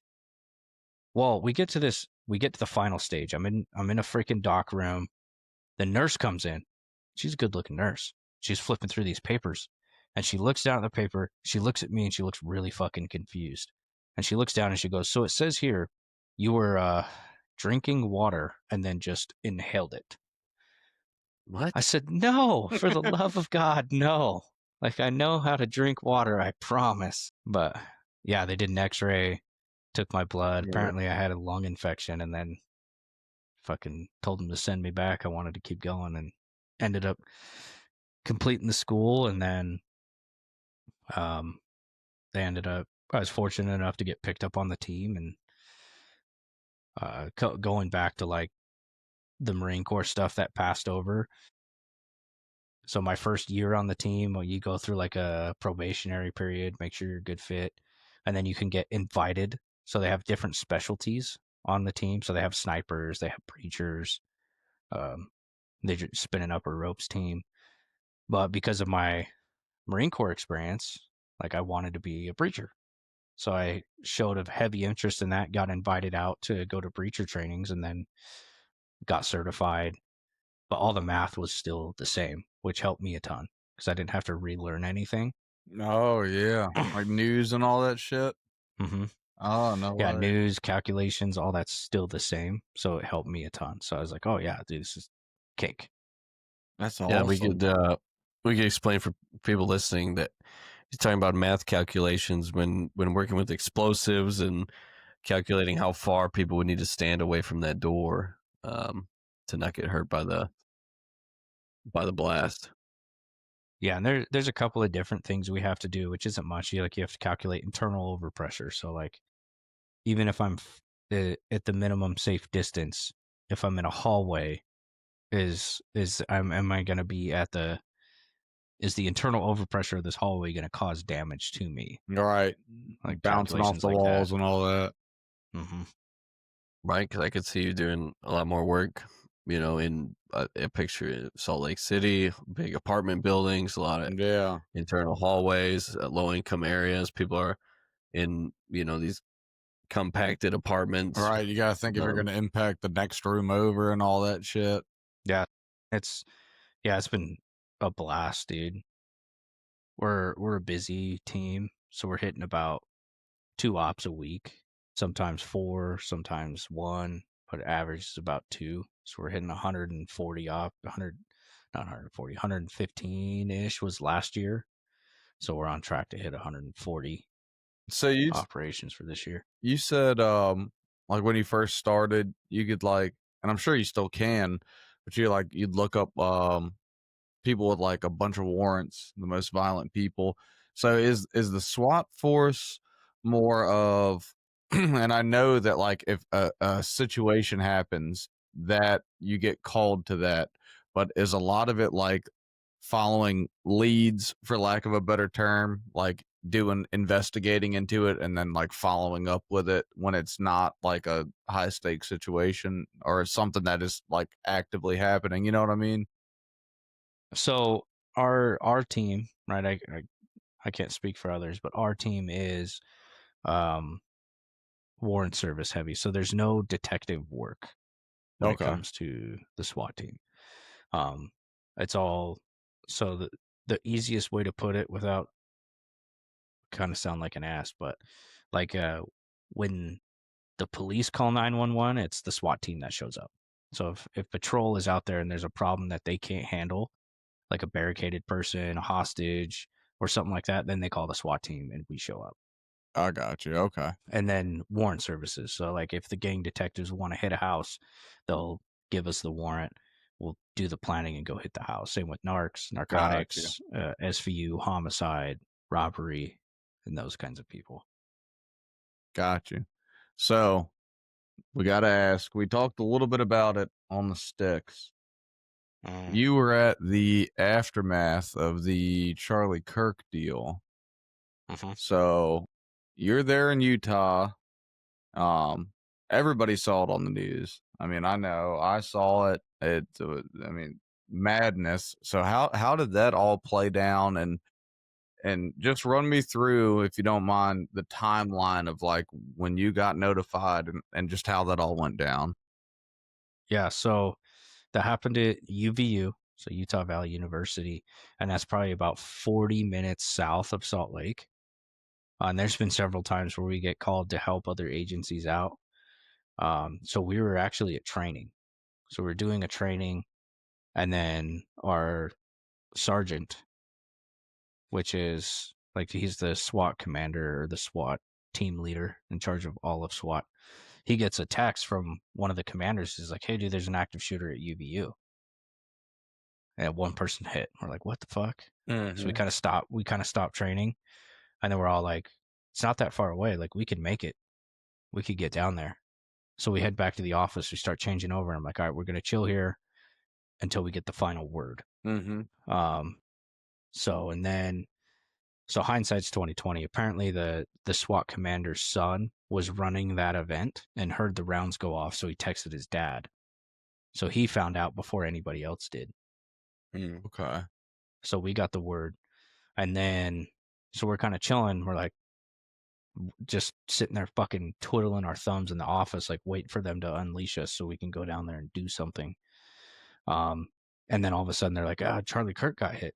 Well, we get to the final stage. I'm in a freaking doc room. The nurse comes in. She's a good looking nurse. She's flipping through these papers, and she looks down at the paper. She looks at me, and she looks really fucking confused. And she looks down and she goes, so it says here you were drinking water and then just inhaled it. I What? said, no, for the love of God, no. Like, I know how to drink water, I promise. But yeah, they did an x-ray, took my blood. Yeah. Apparently I had a lung infection, and then fucking told them to send me back. I wanted to keep going and ended up completing the school. And then um, I was fortunate enough to get picked up on the team, and going back to like the Marine Corps stuff that passed over. So my first year on the team, well, you go through like a probationary period, make sure you're a good fit, and then you can get invited. So they have different specialties on the team. So they have snipers, they have breachers, um, they're spinning upper ropes team. But because of my Marine Corps experience, like I wanted to be a breacher. So I showed a heavy interest in that, got invited out to go to breacher trainings, and then got certified. But all the math was still the same, which helped me a ton because I didn't have to relearn anything. Oh yeah, like news and all that shit. Mm-hmm. Oh no Yeah, way. news, calculations, all that's still the same. So it helped me a ton. So I was like, oh, yeah, dude, this is cake. That's Yeah, awesome. we could explain for people listening that he's talking about math calculations when working with explosives and calculating how far people would need to stand away from that door to not get hurt by the blast. Yeah, and there's a couple of different things we have to do, which isn't much. You have to calculate internal overpressure. So like, even if I'm at the minimum safe distance, if I'm in a hallway, am I going to be is the internal overpressure of this hallway going to cause damage to me? All right, Like bouncing off calculations the like that. walls and all that. Mm-hmm. Right, because I could see you doing a lot more work, in a picture in Salt Lake City, big apartment buildings, a lot of Yeah. internal hallways, low income areas. People are in, these compacted All apartments. right, you gotta think if you're Um, gonna impact the next room over and all that shit. Yeah, it's it's been a blast, dude. We're a busy team, so we're hitting about 2 ops a week, sometimes 4, sometimes 1, but average is about 2. So we're hitting 140 100, not 140, 115-ish was last year. So we're on track to hit 140 So operations for this year. you said like when you first started, you could like, and I'm sure you still can, but you'd look up people with like a bunch of warrants, the most violent people. So is the SWAT force more of and I know that like if a situation happens that you get called to that, but is a lot of it like following leads for lack of a better term, like doing investigating into it and then like following up with it when it's not like a high stakes situation or something that is like actively happening, you know what I mean? So our team, right? I can't speak for others, but our team is um warrant service heavy. So there's no detective work when it Okay. comes to the SWAT team. Um, it's all so the easiest way to put it without kind of sound like an ass, but like when the police call 911, it's the SWAT team that shows up. So if patrol is out there and there's a problem that they can't handle, like a barricaded person, a hostage, or something like that, then they call the SWAT team and we show up. I got you. Okay. And then warrant services. So like if the gang detectives want to hit a house, they'll give us the warrant. We'll do the planning and go hit the house. Same with Got you. narcotics, SVU, homicide, robbery, and those kinds of people. Got you. So we got to ask. We talked a little bit about it on the sticks. You were at the aftermath of the Charlie Kirk deal. So you're there in Utah. Everybody saw it on the news. I mean, I know I saw it. I mean, madness. So how did that all play down? And just run me through, if you don't mind, the timeline of like when you got notified and just how that all went down. Yeah, so that happened at UVU, so Utah Valley University, and that's probably about 40 minutes south of Salt Lake. And there's been several times where we get called to help other agencies out. So we were actually at training. So we're doing a training, and then our sergeant, which is like he's the SWAT commander or the SWAT team leader in charge of all of SWAT. He gets a text from one of the commanders. He's like, "Hey, dude, there's an active shooter at UVU." And one person hit. We're like, "What the fuck?" So we kind of stopped. We kind of stopped training, and then we're all like, "It's not that far away. Like we could make it. We could get down there." So we head back to the office. We start changing over. And I'm like, "All right, we're gonna chill here until we get the final word." So and then so hindsight's 2020. Apparently the SWAT commander's son was running that event and heard the rounds go off, so he texted his dad. So he found out before anybody else did. Okay. So we got the word. And then so we're kind of chilling. We're like just sitting there fucking twiddling our thumbs in the office, like waiting for them to unleash us so we can go down there and do something. And then all of a sudden they're like, Charlie Kirk got hit.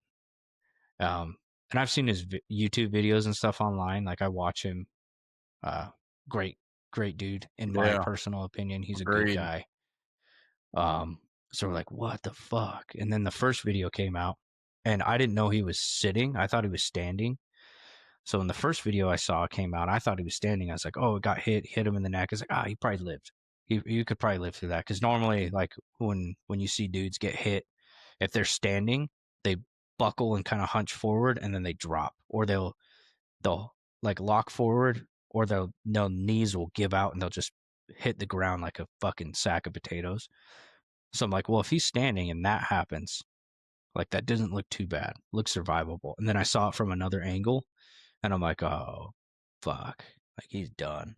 And I've seen his YouTube videos and stuff online. Like I watch him. Great dude. In my personal opinion, he's a good guy. So we're like, what the fuck? And then the first video came out, and I didn't know he was sitting. I thought he was standing. So when the first video I saw came out, I thought he was standing. I was like, oh, it got hit him in the neck. I was like, he probably lived. You could probably live through that, because normally, like when you see dudes get hit, if they're standing, they buckle and kind of hunch forward, and then they drop, or they'll like lock forward, or their knees will give out and they'll just hit the ground like a fucking sack of potatoes. So I'm like, well, if he's standing and that happens, like that doesn't look too bad. Looks survivable. And then I saw it from another angle, and I'm like, oh, fuck. Like he's done.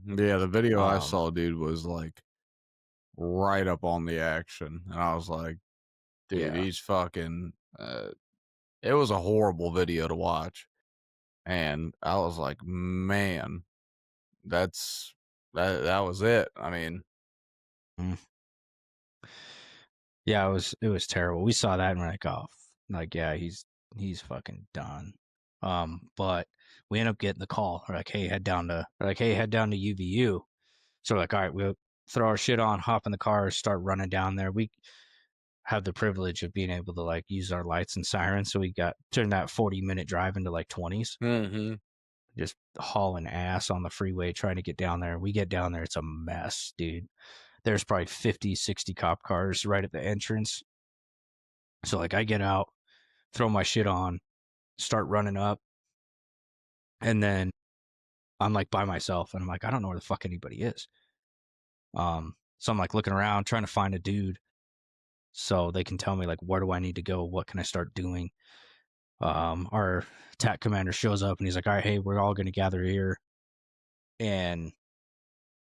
Yeah, the video I saw, dude, was like right up on the action. And I was like, dude, he's fucking it was a horrible video to watch. And I was like, man, that was it. I mean, yeah, it was terrible. We saw that and we're like, oh, like yeah, he's fucking done. But we end up getting the call. We're like, hey, head down to UVU. So we're like, all right, we'll throw our shit on, hop in the car, start running down there. We have the privilege of being able to like use our lights and sirens, so we turned that 40-minute drive into like 20s. Just hauling ass on the freeway trying to get down there. We get down there, it's a mess, dude. There's probably 50, 60 cop cars right at the entrance. So like I get out, throw my shit on, start running up, and then I'm like by myself, and I'm like, I don't know where the fuck anybody is. So I'm like looking around trying to find a dude so they can tell me like where do I need to go, what can I start doing. Our TAC commander shows up and he's like, all right, hey, we're all going to gather here. And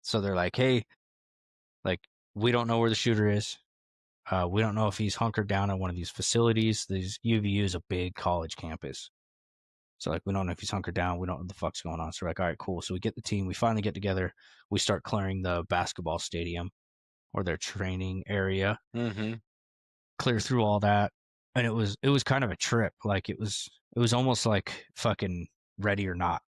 so they're like, hey, like we don't know where the shooter is. We don't know if he's hunkered down at one of these facilities. These UVU is a big college campus. So like we don't know if he's hunkered down. We don't know what the fuck's going on. So we're like, all right, cool. So we get the team. We finally get together. We start clearing the basketball stadium or their training area. Clear through all that. And it was kind of a trip. Like it was almost like fucking Ready or Not.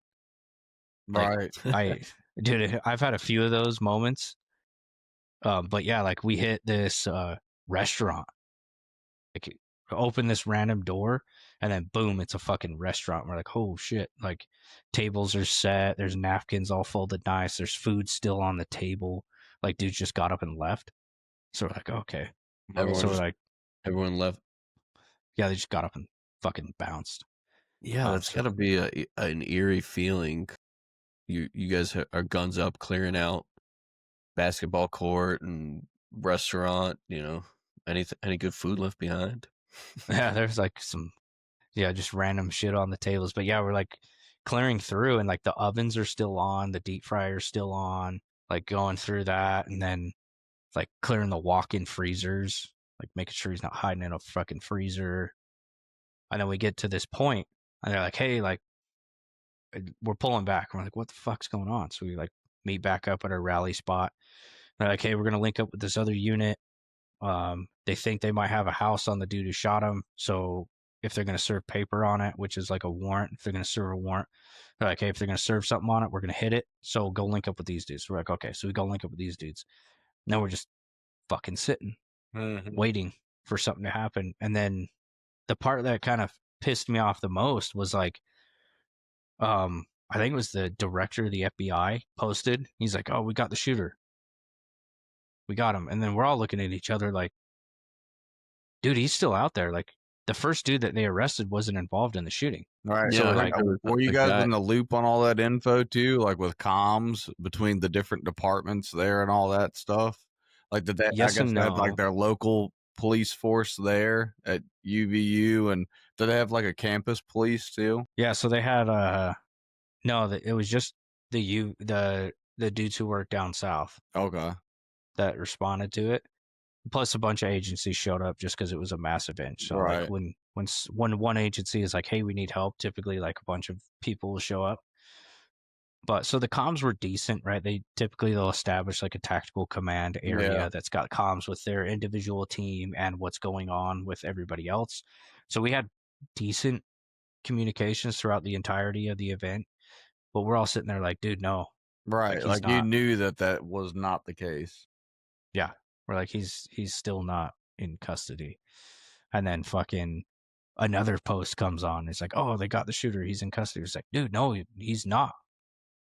Like, right. Dude, I've had a few of those moments. But yeah, like we hit this restaurant. Like open this random door and then boom, it's a fucking restaurant. We're like, oh shit. Like tables are set, there's napkins all folded nice, there's food still on the table. Like dudes just got up and left. So we're like, okay. Everyone left. Yeah, they just got up and fucking bounced. Yeah, that's gotta be an eerie feeling. you guys are guns up, clearing out basketball court and restaurant. Any good food left behind? Yeah, there's like some, yeah, just random shit on the tables. But yeah, we're like clearing through, and like the ovens are still on, the deep fryer's still on, like going through that, and then like clearing the walk-in freezers, like making sure he's not hiding in a fucking freezer. And then we get to this point, and they're like, "Hey, like we're pulling back." And we're like, "What the fuck's going on?" So we like meet back up at our rally spot. They're like, "Hey, we're gonna link up with this other unit. They think they might have a house on the dude who shot him. So if they're going to serve paper on it, which is like a warrant, if they're going to serve a warrant, they're like, hey, if they're going to serve something on it, we're going to hit it. So go link up with these dudes." We're like, okay. So we go link up with these dudes. Now we're just fucking sitting, waiting for something to happen. And then the part that kind of pissed me off the most was like, I think it was the director of the FBI posted. He's like, "Oh, we got the shooter. We got him." And then we're all looking at each other like, dude, he's still out there. Like the first dude that they arrested wasn't involved in the shooting. Right. Yeah, So I we're think like, there was Were you a guys guy. in the loop on all that info too, like with comms between the different departments there and all that stuff? Like, did they? I yes guess and they had like no. their local police force there at UVU, and did they have like a campus police too? Yeah, so they had no, it was just the dudes who worked down south Okay. that responded to it. Plus a bunch of agencies showed up just because it was a mass event. So like Right. when one agency is like, hey, we need help, typically like a bunch of people will show up. But so the comms were decent, right? They'll establish like a tactical command Yeah. area that's got comms with their individual team and what's going on with everybody else. So we had decent communications throughout the entirety of the event, but we're all sitting there like, dude, no, like Right. he's Like you not. knew that that was not the case. Yeah, we're like he's still not in custody. And then fucking another post comes on. It's like, oh, they got the shooter. He's in custody. It's like, dude, no, he's not.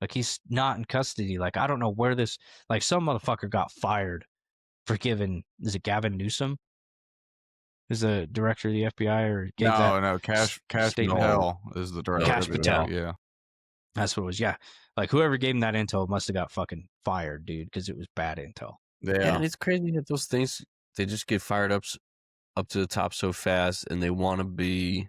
Like he's not in custody. Like I don't know where this. Like some motherfucker got fired for giving. Is it Gavin Newsom? Is the director of the FBI or gave that No, no. Cash statement? No, Patel is the no, director Cash of the Patel. yeah. That's what it was. Yeah, like whoever gave him that intel must have got fucking fired, dude, because it was bad intel. yeah, Yeah. and it's crazy that those things they just get fired up to the top so fast, and they want to be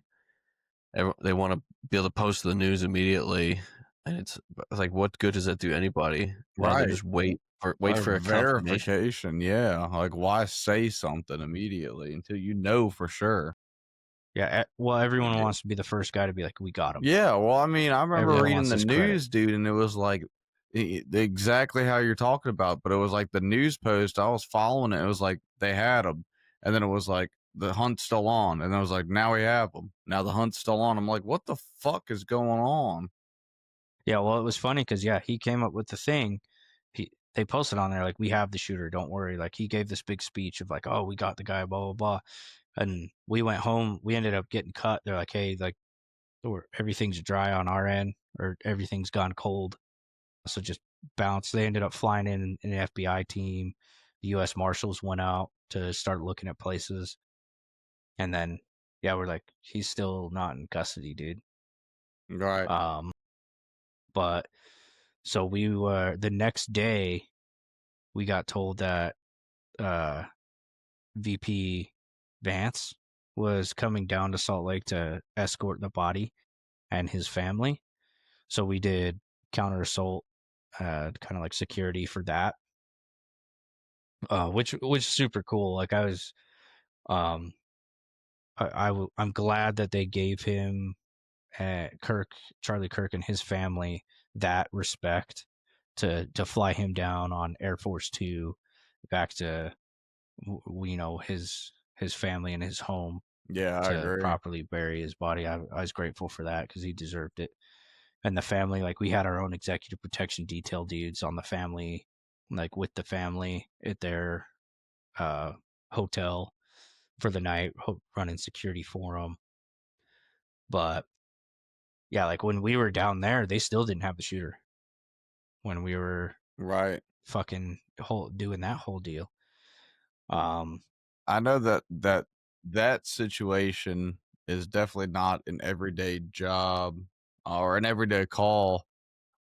able to post the news immediately, and it's like, what good does that do anybody? Why don't they Right. just wait Like for a confirmation? verification, yeah. Like, why say something immediately until you know for sure? Yeah, well, everyone wants to be the first guy to be like, we got him. Yeah, well, I mean, I remember Everyone reading wants the this credit. news, dude, and it was like exactly how you're talking about, but it was like the news post. I was following it. It was like they had him, and then it was like the hunt's still on, and it was like now we have him. Now the hunt's still on. I'm like, what the fuck is going on? Yeah, well, it was funny because yeah, he came up with the thing. They posted on there like, we have the shooter, don't worry. Like he gave this big speech of like, oh, we got the guy, blah blah blah. And we went home. We ended up getting cut. They're like, hey, like, everything's dry on our end, or everything's gone cold. So just bounce. They ended up flying in an FBI team. The U.S. Marshals went out to start looking at places, and then yeah, we're like, he's still not in custody, dude. Right, But so we were the next day. We got told that uh, VP Vance was coming down to Salt Lake to escort the body and his family. So we did counter assault, kind of like security for that, which was super cool. Like I was, um, I'm glad that they gave him Charlie Kirk and his family that respect to fly him down on Air Force Two back to his family and his home yeah, I to agree. properly bury his body. I was grateful for that because he deserved it. And the family, like we had our own executive protection detail dudes on the family, like with the family at their uh, hotel for the night, running security for them. But yeah, like when we were down there, they still didn't have the shooter when we were Right. fucking doing that whole deal. Um, I know that situation is definitely not an everyday job or an everyday call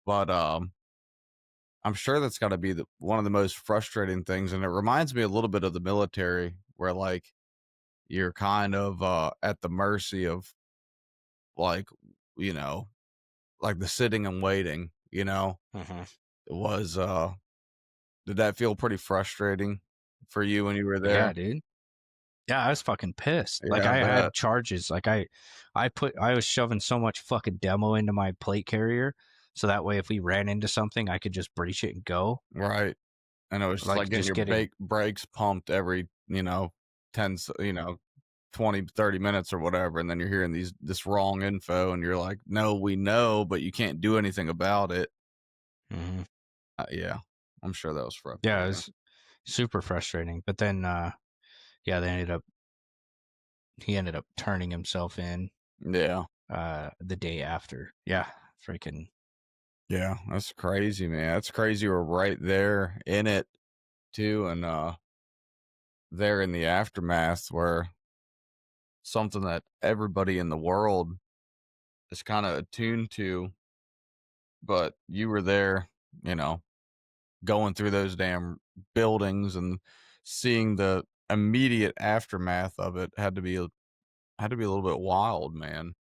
But I'm sure that's got to be one of the most frustrating things, and it reminds me a little bit of the military, where like you're kind of at the mercy of like you know like the sitting and waiting. Mhm. It was did that feel pretty frustrating for you when you were Yeah, there? dude. Yeah, I was fucking pissed. Like Yeah, I I bet. had charges. Like I was shoving so much fucking demo into my plate carrier, so that way if we ran into something, I could just breach it and go. Right. And it was just like Like getting just your getting. brakes pumped every 10 20 30 minutes or whatever, and then you're hearing this wrong info, and you're like, no, we know, but you can't do anything about it. Mhm. Yeah, I'm sure that was Yeah, it frustrating. was super frustrating. But then, yeah, he ended up turning himself in Yeah. the day after. Yeah, freaking. Yeah, that's crazy, man. That's crazy. We're right there in it too, and there in the aftermath, where something that everybody in the world is kind of attuned to, but you were there, you know, going through those damn buildings and seeing the immediate aftermath of it had to be a little bit wild, man.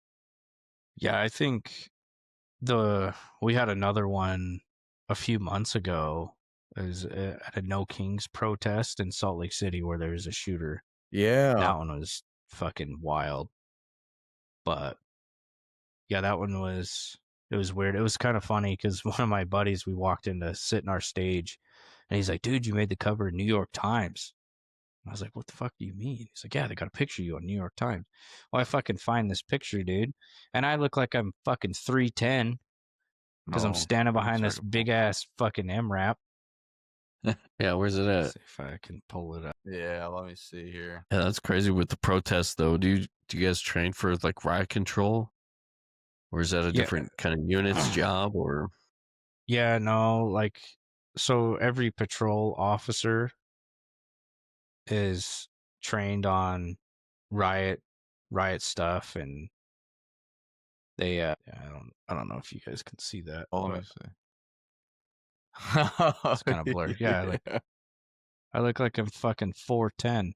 Yeah, I think we had another one a few months ago. It was at a No Kings protest in Salt Lake City where there was a shooter. Yeah. That one was fucking wild. But yeah, that one was it was weird. It was kind of funny because one of my buddies, we walked in to sit in our stage, and he's like, "Dude, you made the cover of New York Times." I was like, "What the fuck do you mean?" He's like, "Yeah, they got a picture of you on New York Times." Well, I fucking find this picture, dude, and I look like I'm fucking 310 because I'm Oh, standing let me behind check this a pull. big ass fucking MRAP. Yeah, where's it at? See if I can pull it up. Yeah, let me see here. Yeah, that's crazy with the protests though. Do you guys train for like riot control? Or is that a Yeah, different kind of unit's job or yeah, no, like so every patrol officer is trained on riot stuff, and I don't know if you guys can see that, Oh, let but me see. it's kind of blurry. Yeah, Yeah. I look like I'm fucking 410.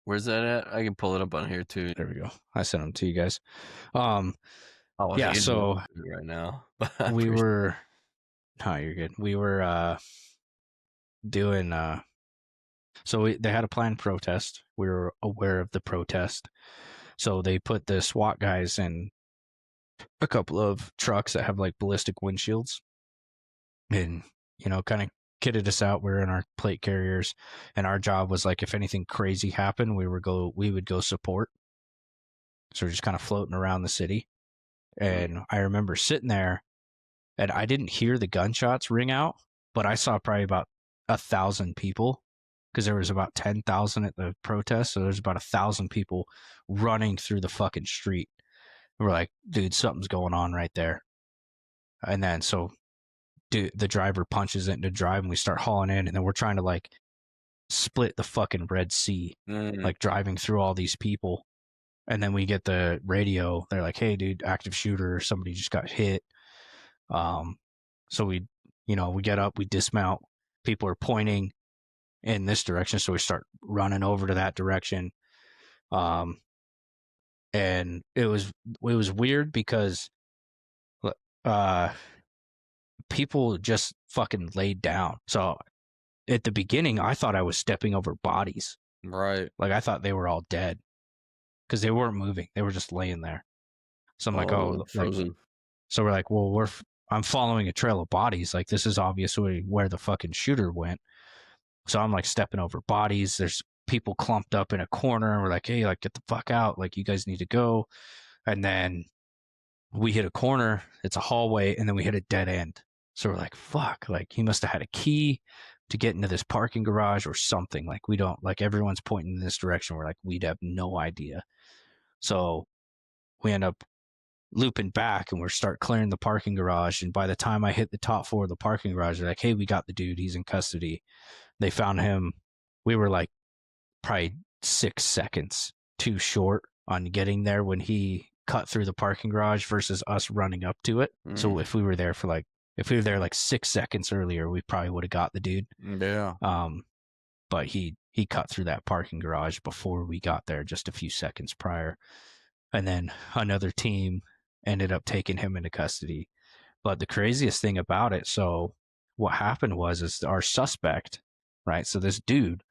where's that at? I can pull it up on here too. There we go. I sent them to you guys. Um, Oh, I yeah, hate looking so at it right now, but I we appreciate. were. No, you're good. We were doing. They had a planned protest. We were aware of the protest, so they put the SWAT guys in a couple of trucks that have like ballistic windshields, and kind of kitted us out. We were in our plate carriers, and our job was like if anything crazy happened, we would go support. So we're just kind of floating around the city. And I remember sitting there, and I didn't hear the gunshots ring out, but I saw probably about 1,000 people because there was about 10,000 at the protest. So there's about 1,000 people running through the fucking street. And we're like, dude, something's going on right there. And then dude, the driver punches it into drive, and we start hauling in, and then we're trying to like split the fucking Red Sea, Mm. like driving through all these people. And then we get the radio. They're like, "Hey, dude, active shooter. Somebody just got hit." So we get up, we dismount. People are pointing in this direction, so we start running over to that direction. Um, and it was weird because uh, people just fucking laid down. So at the beginning, I thought I was stepping over bodies. Right. Like I thought they were all dead because they weren't moving; they were just laying there. So I'm like, Oh, oh, like frozen. so we're like, well, I'm following a trail of bodies. Like this is obviously where the fucking shooter went. So I'm like stepping over bodies. There's people clumped up in a corner. And we're like, hey, like get the fuck out. Like you guys need to go. And then we hit a corner. It's a hallway, and then we hit a dead end. So we're like, fuck. Like he must have had a key to get into this parking garage or something. Like we don't. Like everyone's pointing in this direction. We're like, we'd have no idea. So we end up looping back, and we start clearing the parking garage. And by the time I hit the top floor of the parking garage, they're like, hey, we got the dude. He's in custody. They found him. We were like probably 6 seconds too short on getting there when he cut through the parking garage versus us running up to it. So if we were there for like If we were there like 6 seconds earlier, we probably would have got the dude. Yeah. But he cut through that parking garage before we got there, just a few seconds prior. And then another team ended up taking him into custody. But the craziest thing about it, so what happened is our suspect, right? So this dude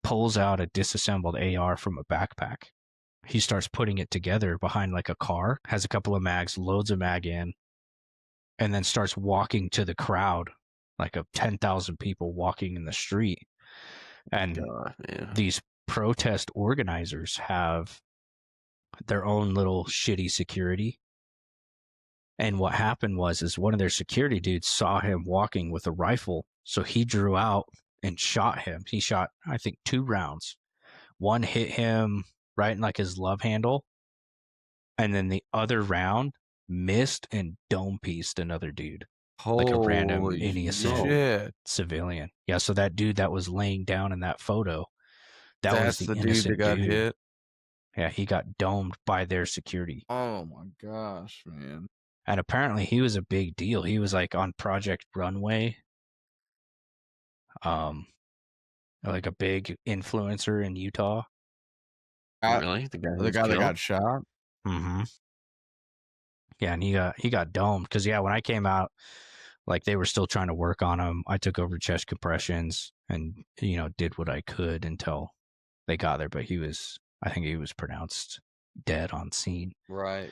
pulls out a disassembled AR from a backpack. He starts putting it together behind like a car, has a couple of mags, loads a mag in, and then starts walking to the crowd, like of 10,000 people walking in the street. And God, man. these protest organizers have their own little shitty security. And what happened is one of their security dudes saw him walking with a rifle. So he drew out and shot him. He shot, I think, 2 rounds. One hit him right in like his love handle. And then the other round missed and dome pieced another dude. Like a random Holy innocent shit. civilian. Yeah, so that dude that was laying down in that photo, that was That's the the dude that innocent got dude. hit. Yeah, he got domed by their security. Oh my gosh, man. And apparently he was a big deal. He was like on Project Runway. Like a big influencer in Utah. Really? The guy The guy that got shot? Mm-hmm. Yeah, and he got domed because when I came out, like they were still trying to work on him. I took over chest compressions and did what I could until they got there. But I think he was pronounced dead on scene. Right.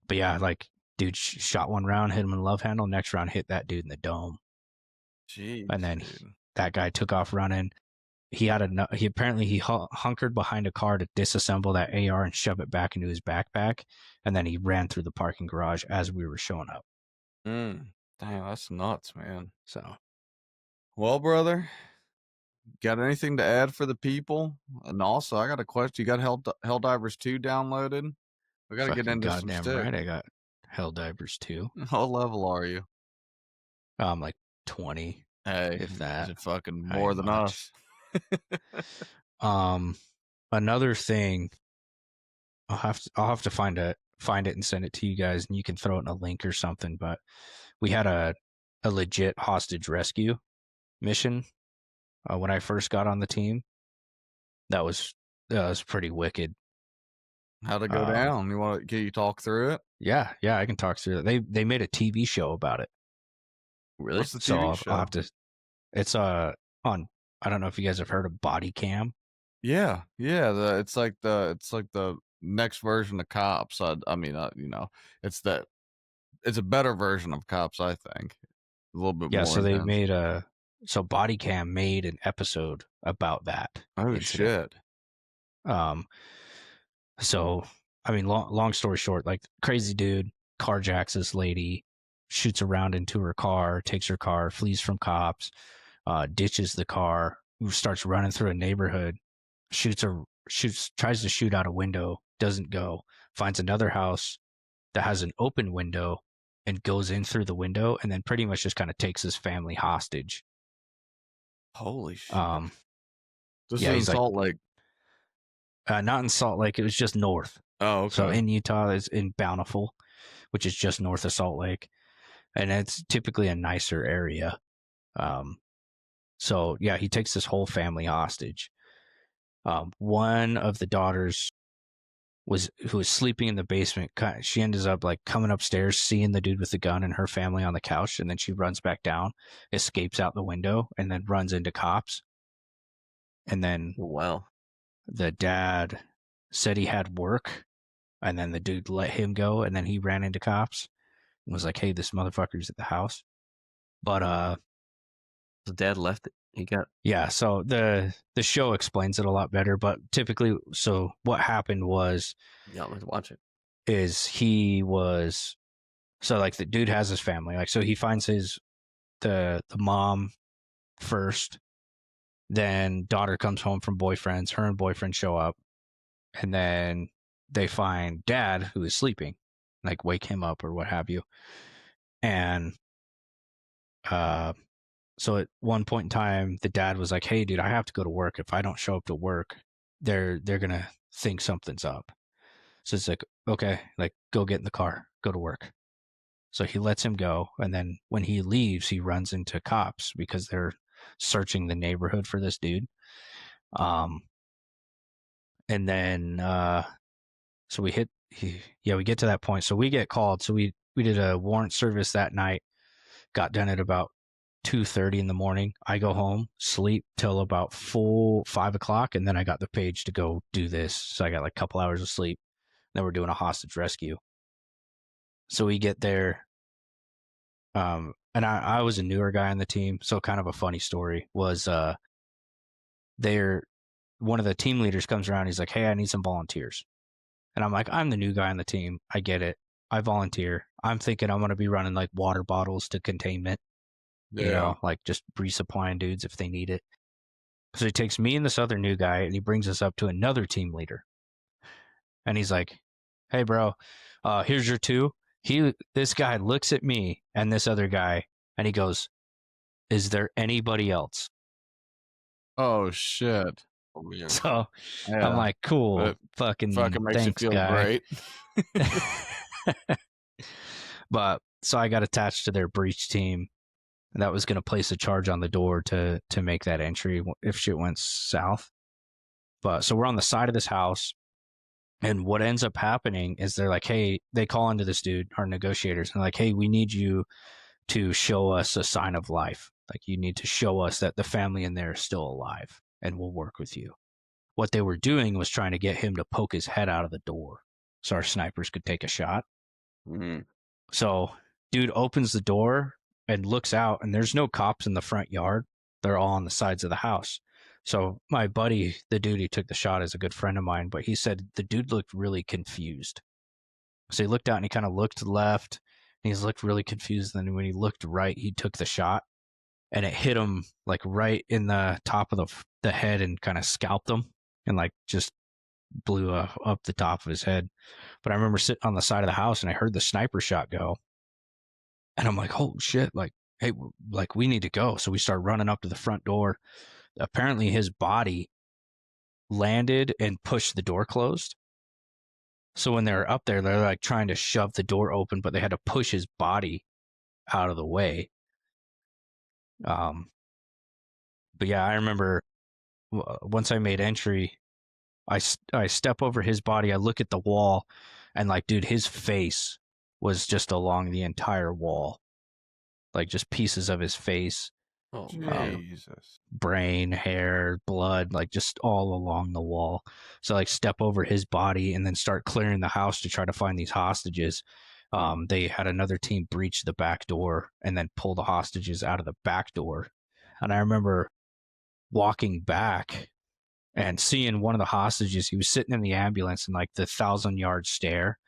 But yeah, like dude shot one round, hit him in the love handle. Next round hit that dude in the dome. Jeez. And then dude. That guy took off running. He apparently hunkered behind a car to disassemble that AR and shove it back into his backpack, and then he ran through the parking garage as we were showing up. Damn, that's nuts, man. So, well, brother, got anything to add for the people? And also, I got a question. You got Helldivers 2 downloaded? We got to get into some goddamn stick. right, I got Helldivers 2. What level are you? Like 20. Hey, if that. It's fucking more than us. Another thing, I'll have to find it and send it to you guys, and you can throw it in a link or something. But we had a legit hostage rescue mission when I first got on the team. That was pretty wicked. How'd it go down? Can you talk through it? Yeah, I can talk through it. They made a TV show about it. Really? What's the TV show? I'll have to. It's on. I don't know if you guys have heard of bodycam. Yeah. It's like the next version of Cops. I mean, it's a better version of Cops. I think a little bit more. Yeah. So intense. they made bodycam made an episode about that. Oh incident. shit. So I mean, long story short, like crazy dude carjacks this lady, shoots around into her car, takes her car, flees from cops, ditches the car, starts running through a neighborhood, tries to shoot out a window, doesn't go, finds another house that has an open window and goes in through the window, and then pretty much just kind of takes his family hostage. Holy shit. This is in Salt Lake. Not in Salt Lake. It was just north. Oh, okay. So in Utah, it's in Bountiful, which is just north of Salt Lake, and it's typically a nicer area. So yeah, he takes this whole family hostage. One of the daughters who was sleeping in the basement. She ends up like coming upstairs, seeing the dude with the gun and her family on the couch, and then she runs back down, escapes out the window, and then runs into cops. And then wow, the dad said he had work, and then the dude let him go, and then he ran into cops and was like, "Hey, this motherfucker's at the house." But the dad left it. So the show explains it a lot better. But typically, so what happened was, yeah, let's watch it. Is so like the dude has his family, like so he finds the mom first, then daughter comes home from boyfriends, her and boyfriend show up, and then they find dad who is sleeping, like wake him up or what have you, and so at one point in time, the dad was like, "Hey, dude, I have to go to work. If I don't show up to work, they're gonna think something's up." So it's like, okay, like go get in the car, go to work. So he lets him go, and then when he leaves, he runs into cops because they're searching the neighborhood for this dude. And then so we we get to that point. So we get called. So we did a warrant service that night. Got done at about 2:30 in the morning. I go home, sleep till about 5 o'clock, and then I got the page to go do this. So I got like a couple hours of sleep. Then we're doing a hostage rescue. So we get there. And I was a newer guy on the team, so kind of a funny story was one of the team leaders comes around. He's like, "Hey, I need some volunteers." And I'm like, "I'm the new guy on the team. I get it. I volunteer. I'm thinking I'm going to be running like water bottles to containment, Yeah. like just resupplying dudes if they need it." So he takes me and this other new guy and he brings us up to another team leader. And he's like, "Hey, bro, here's your two." This guy looks at me and this other guy and he goes, "Is there anybody else?" Oh shit. Oh, yeah. So I'm Yeah. like, "Cool, It fucking makes you thanks, feel guy." great. But so I got attached to their breach team. That was going to place a charge on the door to make that entry if shit went south. But so we're on the side of this house, and what ends up happening is they're like, "Hey," they call into this dude, our negotiators, and they're like, "Hey, we need you to show us a sign of life. Like, you need to show us that the family in there is still alive, and we'll work with you." What they were doing was trying to get him to poke his head out of the door so our snipers could take a shot. Mm-hmm. So dude opens the door and looks out, and there's no cops in the front yard. They're all on the sides of the house. So my buddy, the dude who took the shot, is a good friend of mine, but he said the dude looked really confused. So he looked out and he kind of looked left and he's looked really confused. And then when he looked right, he took the shot and it hit him like right in the top of the head and kind of scalped him and like just blew up the top of his head. But I remember sitting on the side of the house and I heard the sniper shot go. And I'm like, "Oh shit, like, hey, like we need to go." So we start running up to the front door. Apparently his body landed and pushed the door closed. So when they're up there, they're like trying to shove the door open, but they had to push his body out of the way. But yeah, I remember once I made entry, I step over his body. I look at the wall, and like, dude, his face was just along the entire wall, like just pieces of his face, Oh, man. Jesus. brain, hair, blood, like just all along the wall. So like step over his body and then start clearing the house to try to find these hostages. They had another team breach the back door and then pull the hostages out of the back door. And I remember walking back and seeing one of the hostages. He was sitting in the ambulance in like the 1,000-yard stare,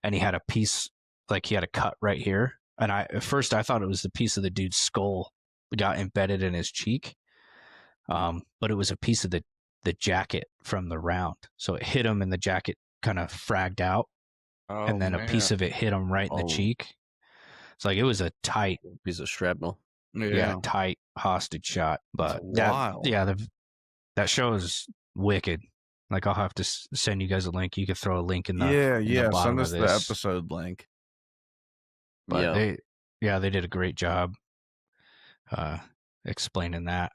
and he had a piece, like he had a cut right here. And at first I thought it was the piece of the dude's skull that got embedded in his cheek. But it was a piece of the jacket from the round. So it hit him and the jacket kind of fragged out. Oh, And then man. a piece of it hit him right in the cheek. It's like it was a tight piece of shrapnel. Yeah, tight hostage shot. But wild. that show is wicked. Like I'll have to send you guys a link. You could throw a link in the Yeah. bottom Send us of the this. episode link. But they did a great job explaining that.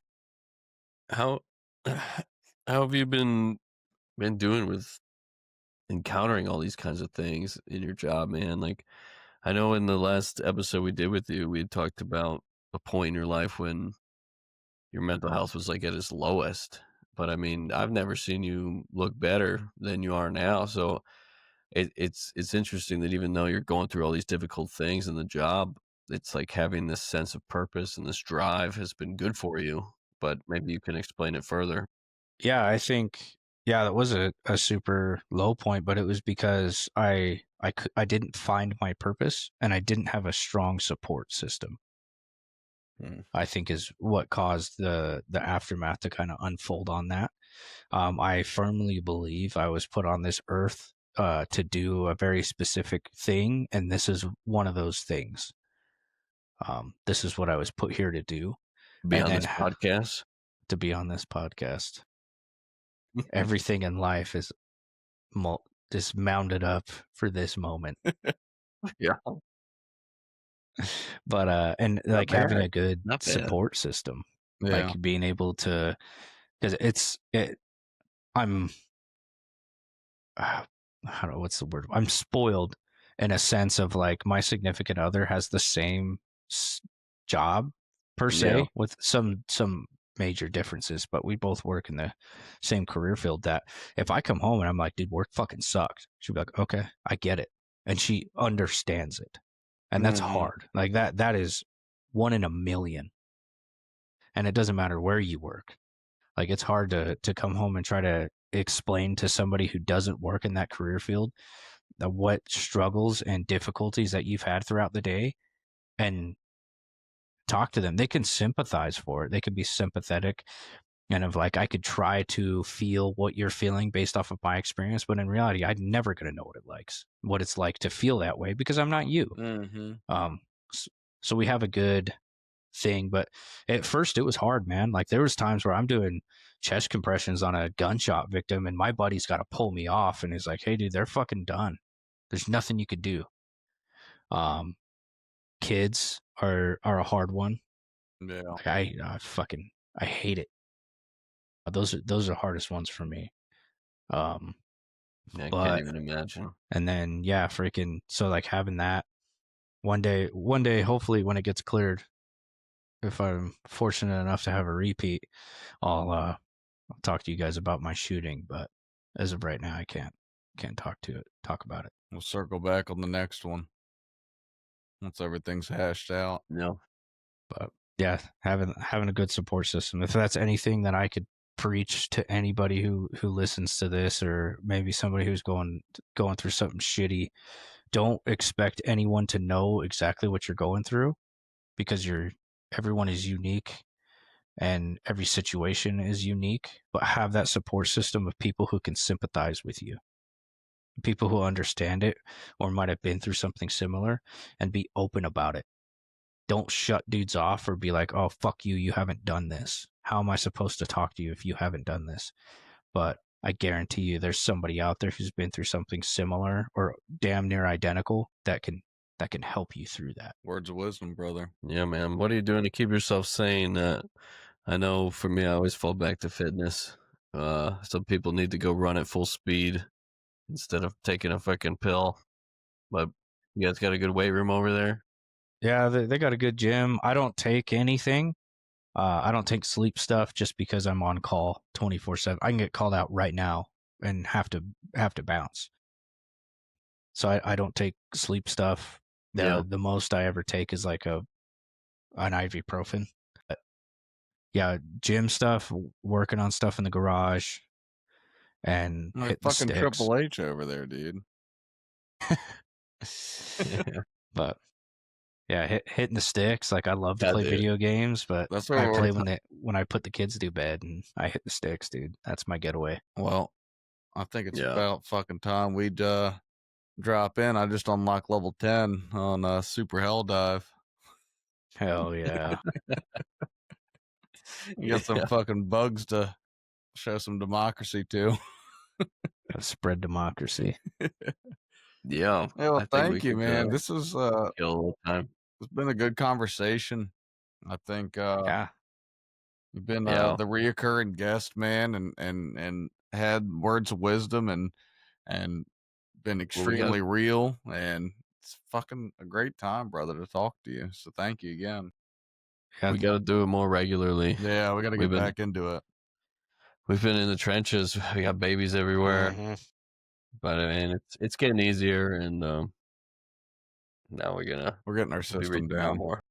How have you been doing with encountering all these kinds of things in your job, man? Like, I know in the last episode we did with you, we had talked about a point in your life when your mental health was like at its lowest. But I mean, I've never seen you look better than you are now. So it's interesting that even though you're going through all these difficult things in the job, it's like having this sense of purpose and this drive has been good for you. But maybe you can explain it further. Yeah, I think that was a super low point, but it was because I didn't find my purpose and I didn't have a strong support system. I think is what caused the aftermath to kind of unfold on that. I firmly believe I was put on this earth to do a very specific thing, and this is one of those things. This is what I was put here to do. Be on this podcast. To be on this podcast. Everything in life is just mounted up for this moment. Yeah. But and Not like having bad. a good Not bad. support system, Yeah. like being able to, because I'm I don't know what's the word. I'm spoiled in a sense of like my significant other has the same job per Yeah. se with some major differences, but we both work in the same career field. That if I come home and I'm like, dude, work fucking sucks, she'll be like, okay, I get it, and she understands it, and that's Mhm. hard. Like that is one in a million, and it doesn't matter where you work. Like it's hard to come home and try to explain to somebody who doesn't work in that career field what struggles and difficulties that you've had throughout the day and talk to them. They can sympathize for it. They can be sympathetic and of like, I could try to feel what you're feeling based off of my experience, but in reality, I'm never going to know what it's like to feel that way because I'm not you. Mhm. Um, so we have a good thing, but at first it was hard, man. Like there was times where I'm doing chest compressions on a gunshot victim and my buddy's got to pull me off and he's like, hey dude, they're fucking done. There's nothing you could do. Um, Kids are a hard one. Yeah. Like I hate it. Those are the hardest ones for me. Um, I can't but even imagine. and then yeah, freaking so like having that one day, hopefully when it gets cleared, if I'm fortunate enough to have a repeat, I'll talk to you guys about my shooting. But as of right now, I can't talk about it. We'll circle back on the next one once everything's hashed out. No. But yeah, having a good support system. If that's anything that I could preach to anybody who listens to this, or maybe somebody who's going through something shitty, don't expect anyone to know exactly what you're going through because everyone is unique and every situation is unique, but have that support system of people who can sympathize with you, people who understand it or might have been through something similar, and be open about it. Don't shut dudes off or be like, oh, fuck you, you haven't done this. How am I supposed to talk to you if you haven't done this? But I guarantee you there's somebody out there who's been through something similar or damn near identical that can help you through that. Words of wisdom, brother. Yeah, man. What are you doing to keep yourself sane? I know for me, I always fall back to fitness. Some people need to go run at full speed instead of taking a fucking pill. But you guys got a good weight room over there? Yeah, they got a good gym. I don't take anything. I don't take sleep stuff just because I'm on call 24/7. I can get called out right now and have to bounce. So I don't take sleep stuff. Yeah. The most I ever take is like an ibuprofen. But yeah, gym stuff, working on stuff in the garage, and Like hitting the fucking sticks. Triple H over there, dude. But yeah, hitting the sticks. Like I love to Yeah, play dude. video games, but That's I where play we're. when I put the kids to bed and I hit the sticks, dude. That's my getaway. Well, I think it's Yeah. about fucking time we'd drop in. I just unlocked level 10 on Super Hell Dive. Hell yeah. You got some Yeah. fucking bugs to show some democracy to. Gotta spread democracy. Yeah. Yeah, well, I think we thank you, could man. This is kill a little time. it's been a good conversation. I think Yeah. you've been Yeah. the reoccurring guest, man, and had words of wisdom and been Well, we got extremely real, and it's fucking a great time, brother, to talk to you. So thank you again. Yeah. we got to do it more regularly. Yeah, we got to We've get been back into it. we've been in the trenches. We got babies everywhere, but I mean it's getting easier, and now we're getting our Be system reaching down out more.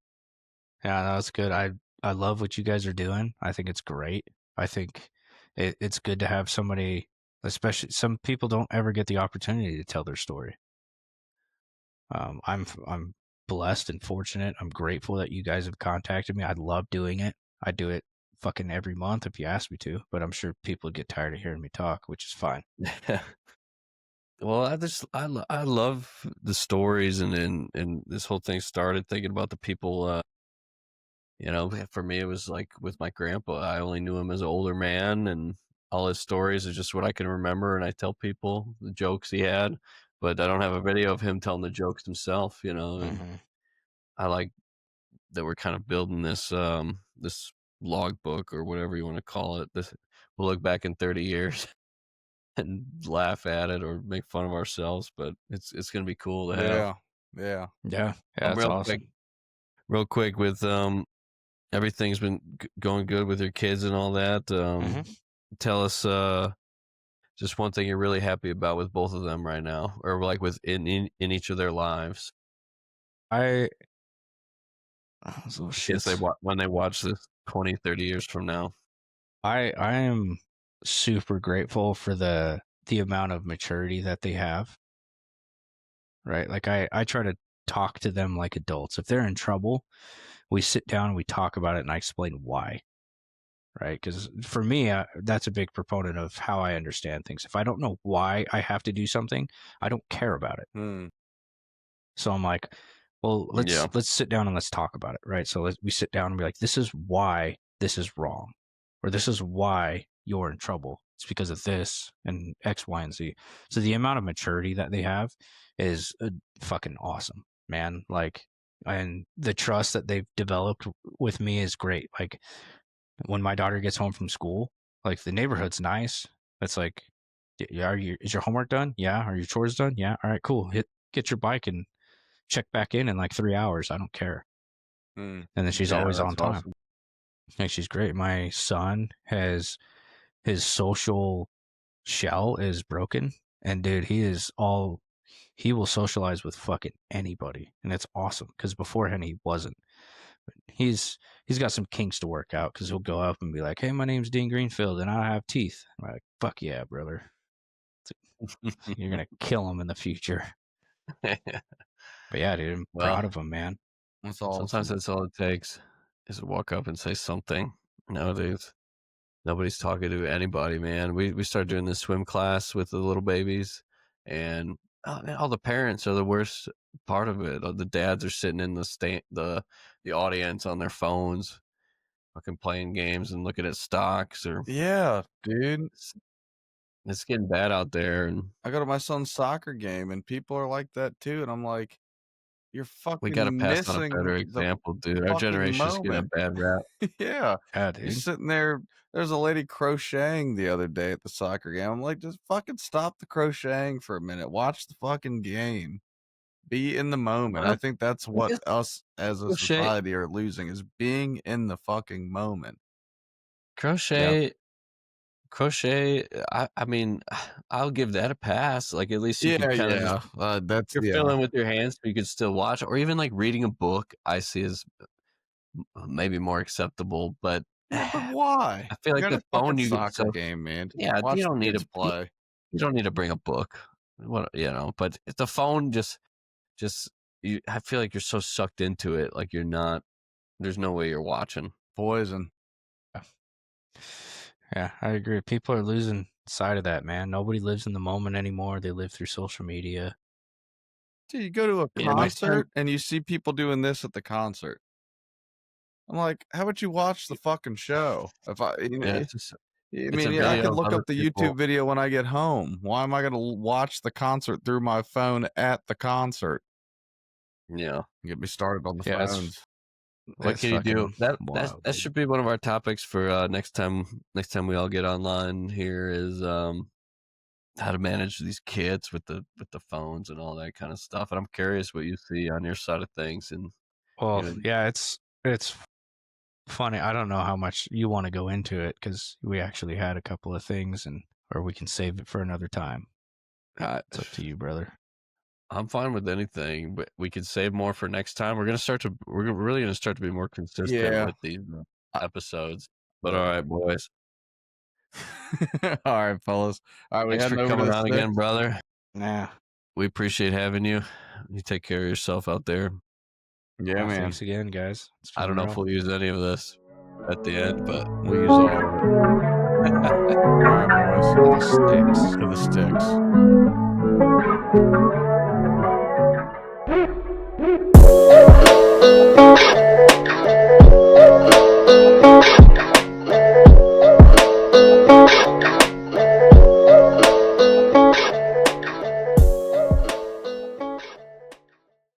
Yeah, that's good. I love what you guys are doing. I think it's great. I think it's good to have somebody, especially some people don't ever get the opportunity to tell their story. I'm blessed and fortunate. I'm grateful that you guys have contacted me. I love doing it. I do it fucking every month if you ask me to, but I'm sure people get tired of hearing me talk, which is fine. Well, I love the stories, and this whole thing started thinking about the people. For me, it was like with my grandpa. I only knew him as an older man, and all his stories is just what I can remember. And I tell people the jokes he had, but I don't have a video of him telling the jokes himself. And I like that we're kind of building this this logbook or whatever you want to call it. This we'll look back in 30 years and laugh at it or make fun of ourselves, but it's gonna be cool to have. Yeah. Yeah. Yeah. Yeah. That's awesome. Real quick with everything's been going good with your kids and all that. Tell us just one thing you're really happy about with both of them right now, or like with in each of their lives. I When they watch this 20, 30 years from now. I am super grateful for the amount of maturity that they have. Right? Like I try to talk to them like adults. If they're in trouble, we sit down and we talk about it and I explain why. Right? Because for me, that's a big proponent of how I understand things. If I don't know why I have to do something, I don't care about it. Hmm. So I'm like, well, let's sit down and let's talk about it, right? So we sit down and be like, this is why this is wrong, or this is why you're in trouble. It's because of this and X, Y, and Z. So the amount of maturity that they have is fucking awesome, man. Like, and the trust that they've developed with me is great. Like, when my daughter gets home from school, like the neighborhood's nice. It's like, yeah, is your homework done? Yeah. Are your chores done? Yeah. All right, cool. Get your bike and check back in like 3 hours. I don't care. And then she's always on time. Awesome. And she's great. My son has his social shell is broken, and dude, he will socialize with fucking anybody, and it's awesome because beforehand he wasn't. But he's got some kinks to work out because he'll go up and be like, "Hey, my name's Dean Greenfield, and I have teeth." I'm like, "Fuck yeah, brother! You're gonna kill him in the future." But yeah, dude, I'm proud of him, man. That's awesome. Sometimes that's all it takes is to walk up and say something. Nowadays, nobody's talking to anybody, man. We started doing this swim class with the little babies, and man, all the parents are the worst part of it. The dads are sitting in the audience on their phones, fucking playing games and looking at stocks. Or yeah, dude, it's getting bad out there. And I go to my son's soccer game, and people are like that too. And I'm like, you're fucking we got to pass on a missing better example, dude. Our fucking generation's getting a moment. bad rap. Yeah. dude. You're sitting there. There's a lady crocheting the other day at the soccer game. I'm like, just fucking stop the crocheting for a minute. Watch the fucking game. Be in the moment. I think that's what us as a society are losing, is being in the fucking moment. Crochet. I mean, I'll give that a pass. Like, at least you can kind of that's you're filling with your hands, but you can still watch. Or even like reading a book, I see as maybe more acceptable. But yeah, but why? I feel like the phone you get soccer game, man. Yeah, watch you don't need to play. You don't need to bring a book. What but the phone just I feel like you're so sucked into it. Like you're not. There's no way you're watching. Poison. Yeah, I agree. People are losing sight of that, man. Nobody lives in the moment anymore. They live through social media. Dude, you go to a concert and you see people doing this at the concert. I'm like, how about you watch the fucking show? If I can look up the YouTube video when I get home. Why am I going to watch the concert through my phone at the concert? Yeah. Get me started on the phones. What can you do? That should be one of our topics for next time we all get online here is how to manage these kids with the phones and all that kind of stuff. And I'm curious what you see on your side of things. And yeah, it's funny. I don't know how much you want to go into it because we actually had a couple of things, or we can save it for another time. It's up to you, brother. I'm fine with anything, but we can save more for next time. We're really gonna start to be more consistent with these episodes. But all right, boys. All right, fellas. All right, thanks for coming on again, brother. Yeah, we appreciate having you. You take care of yourself out there. Yeah, man. Thanks again, guys. I don't know if we'll use any of this at the end, but we'll use all of it. All right, boys. To the sticks. To the sticks.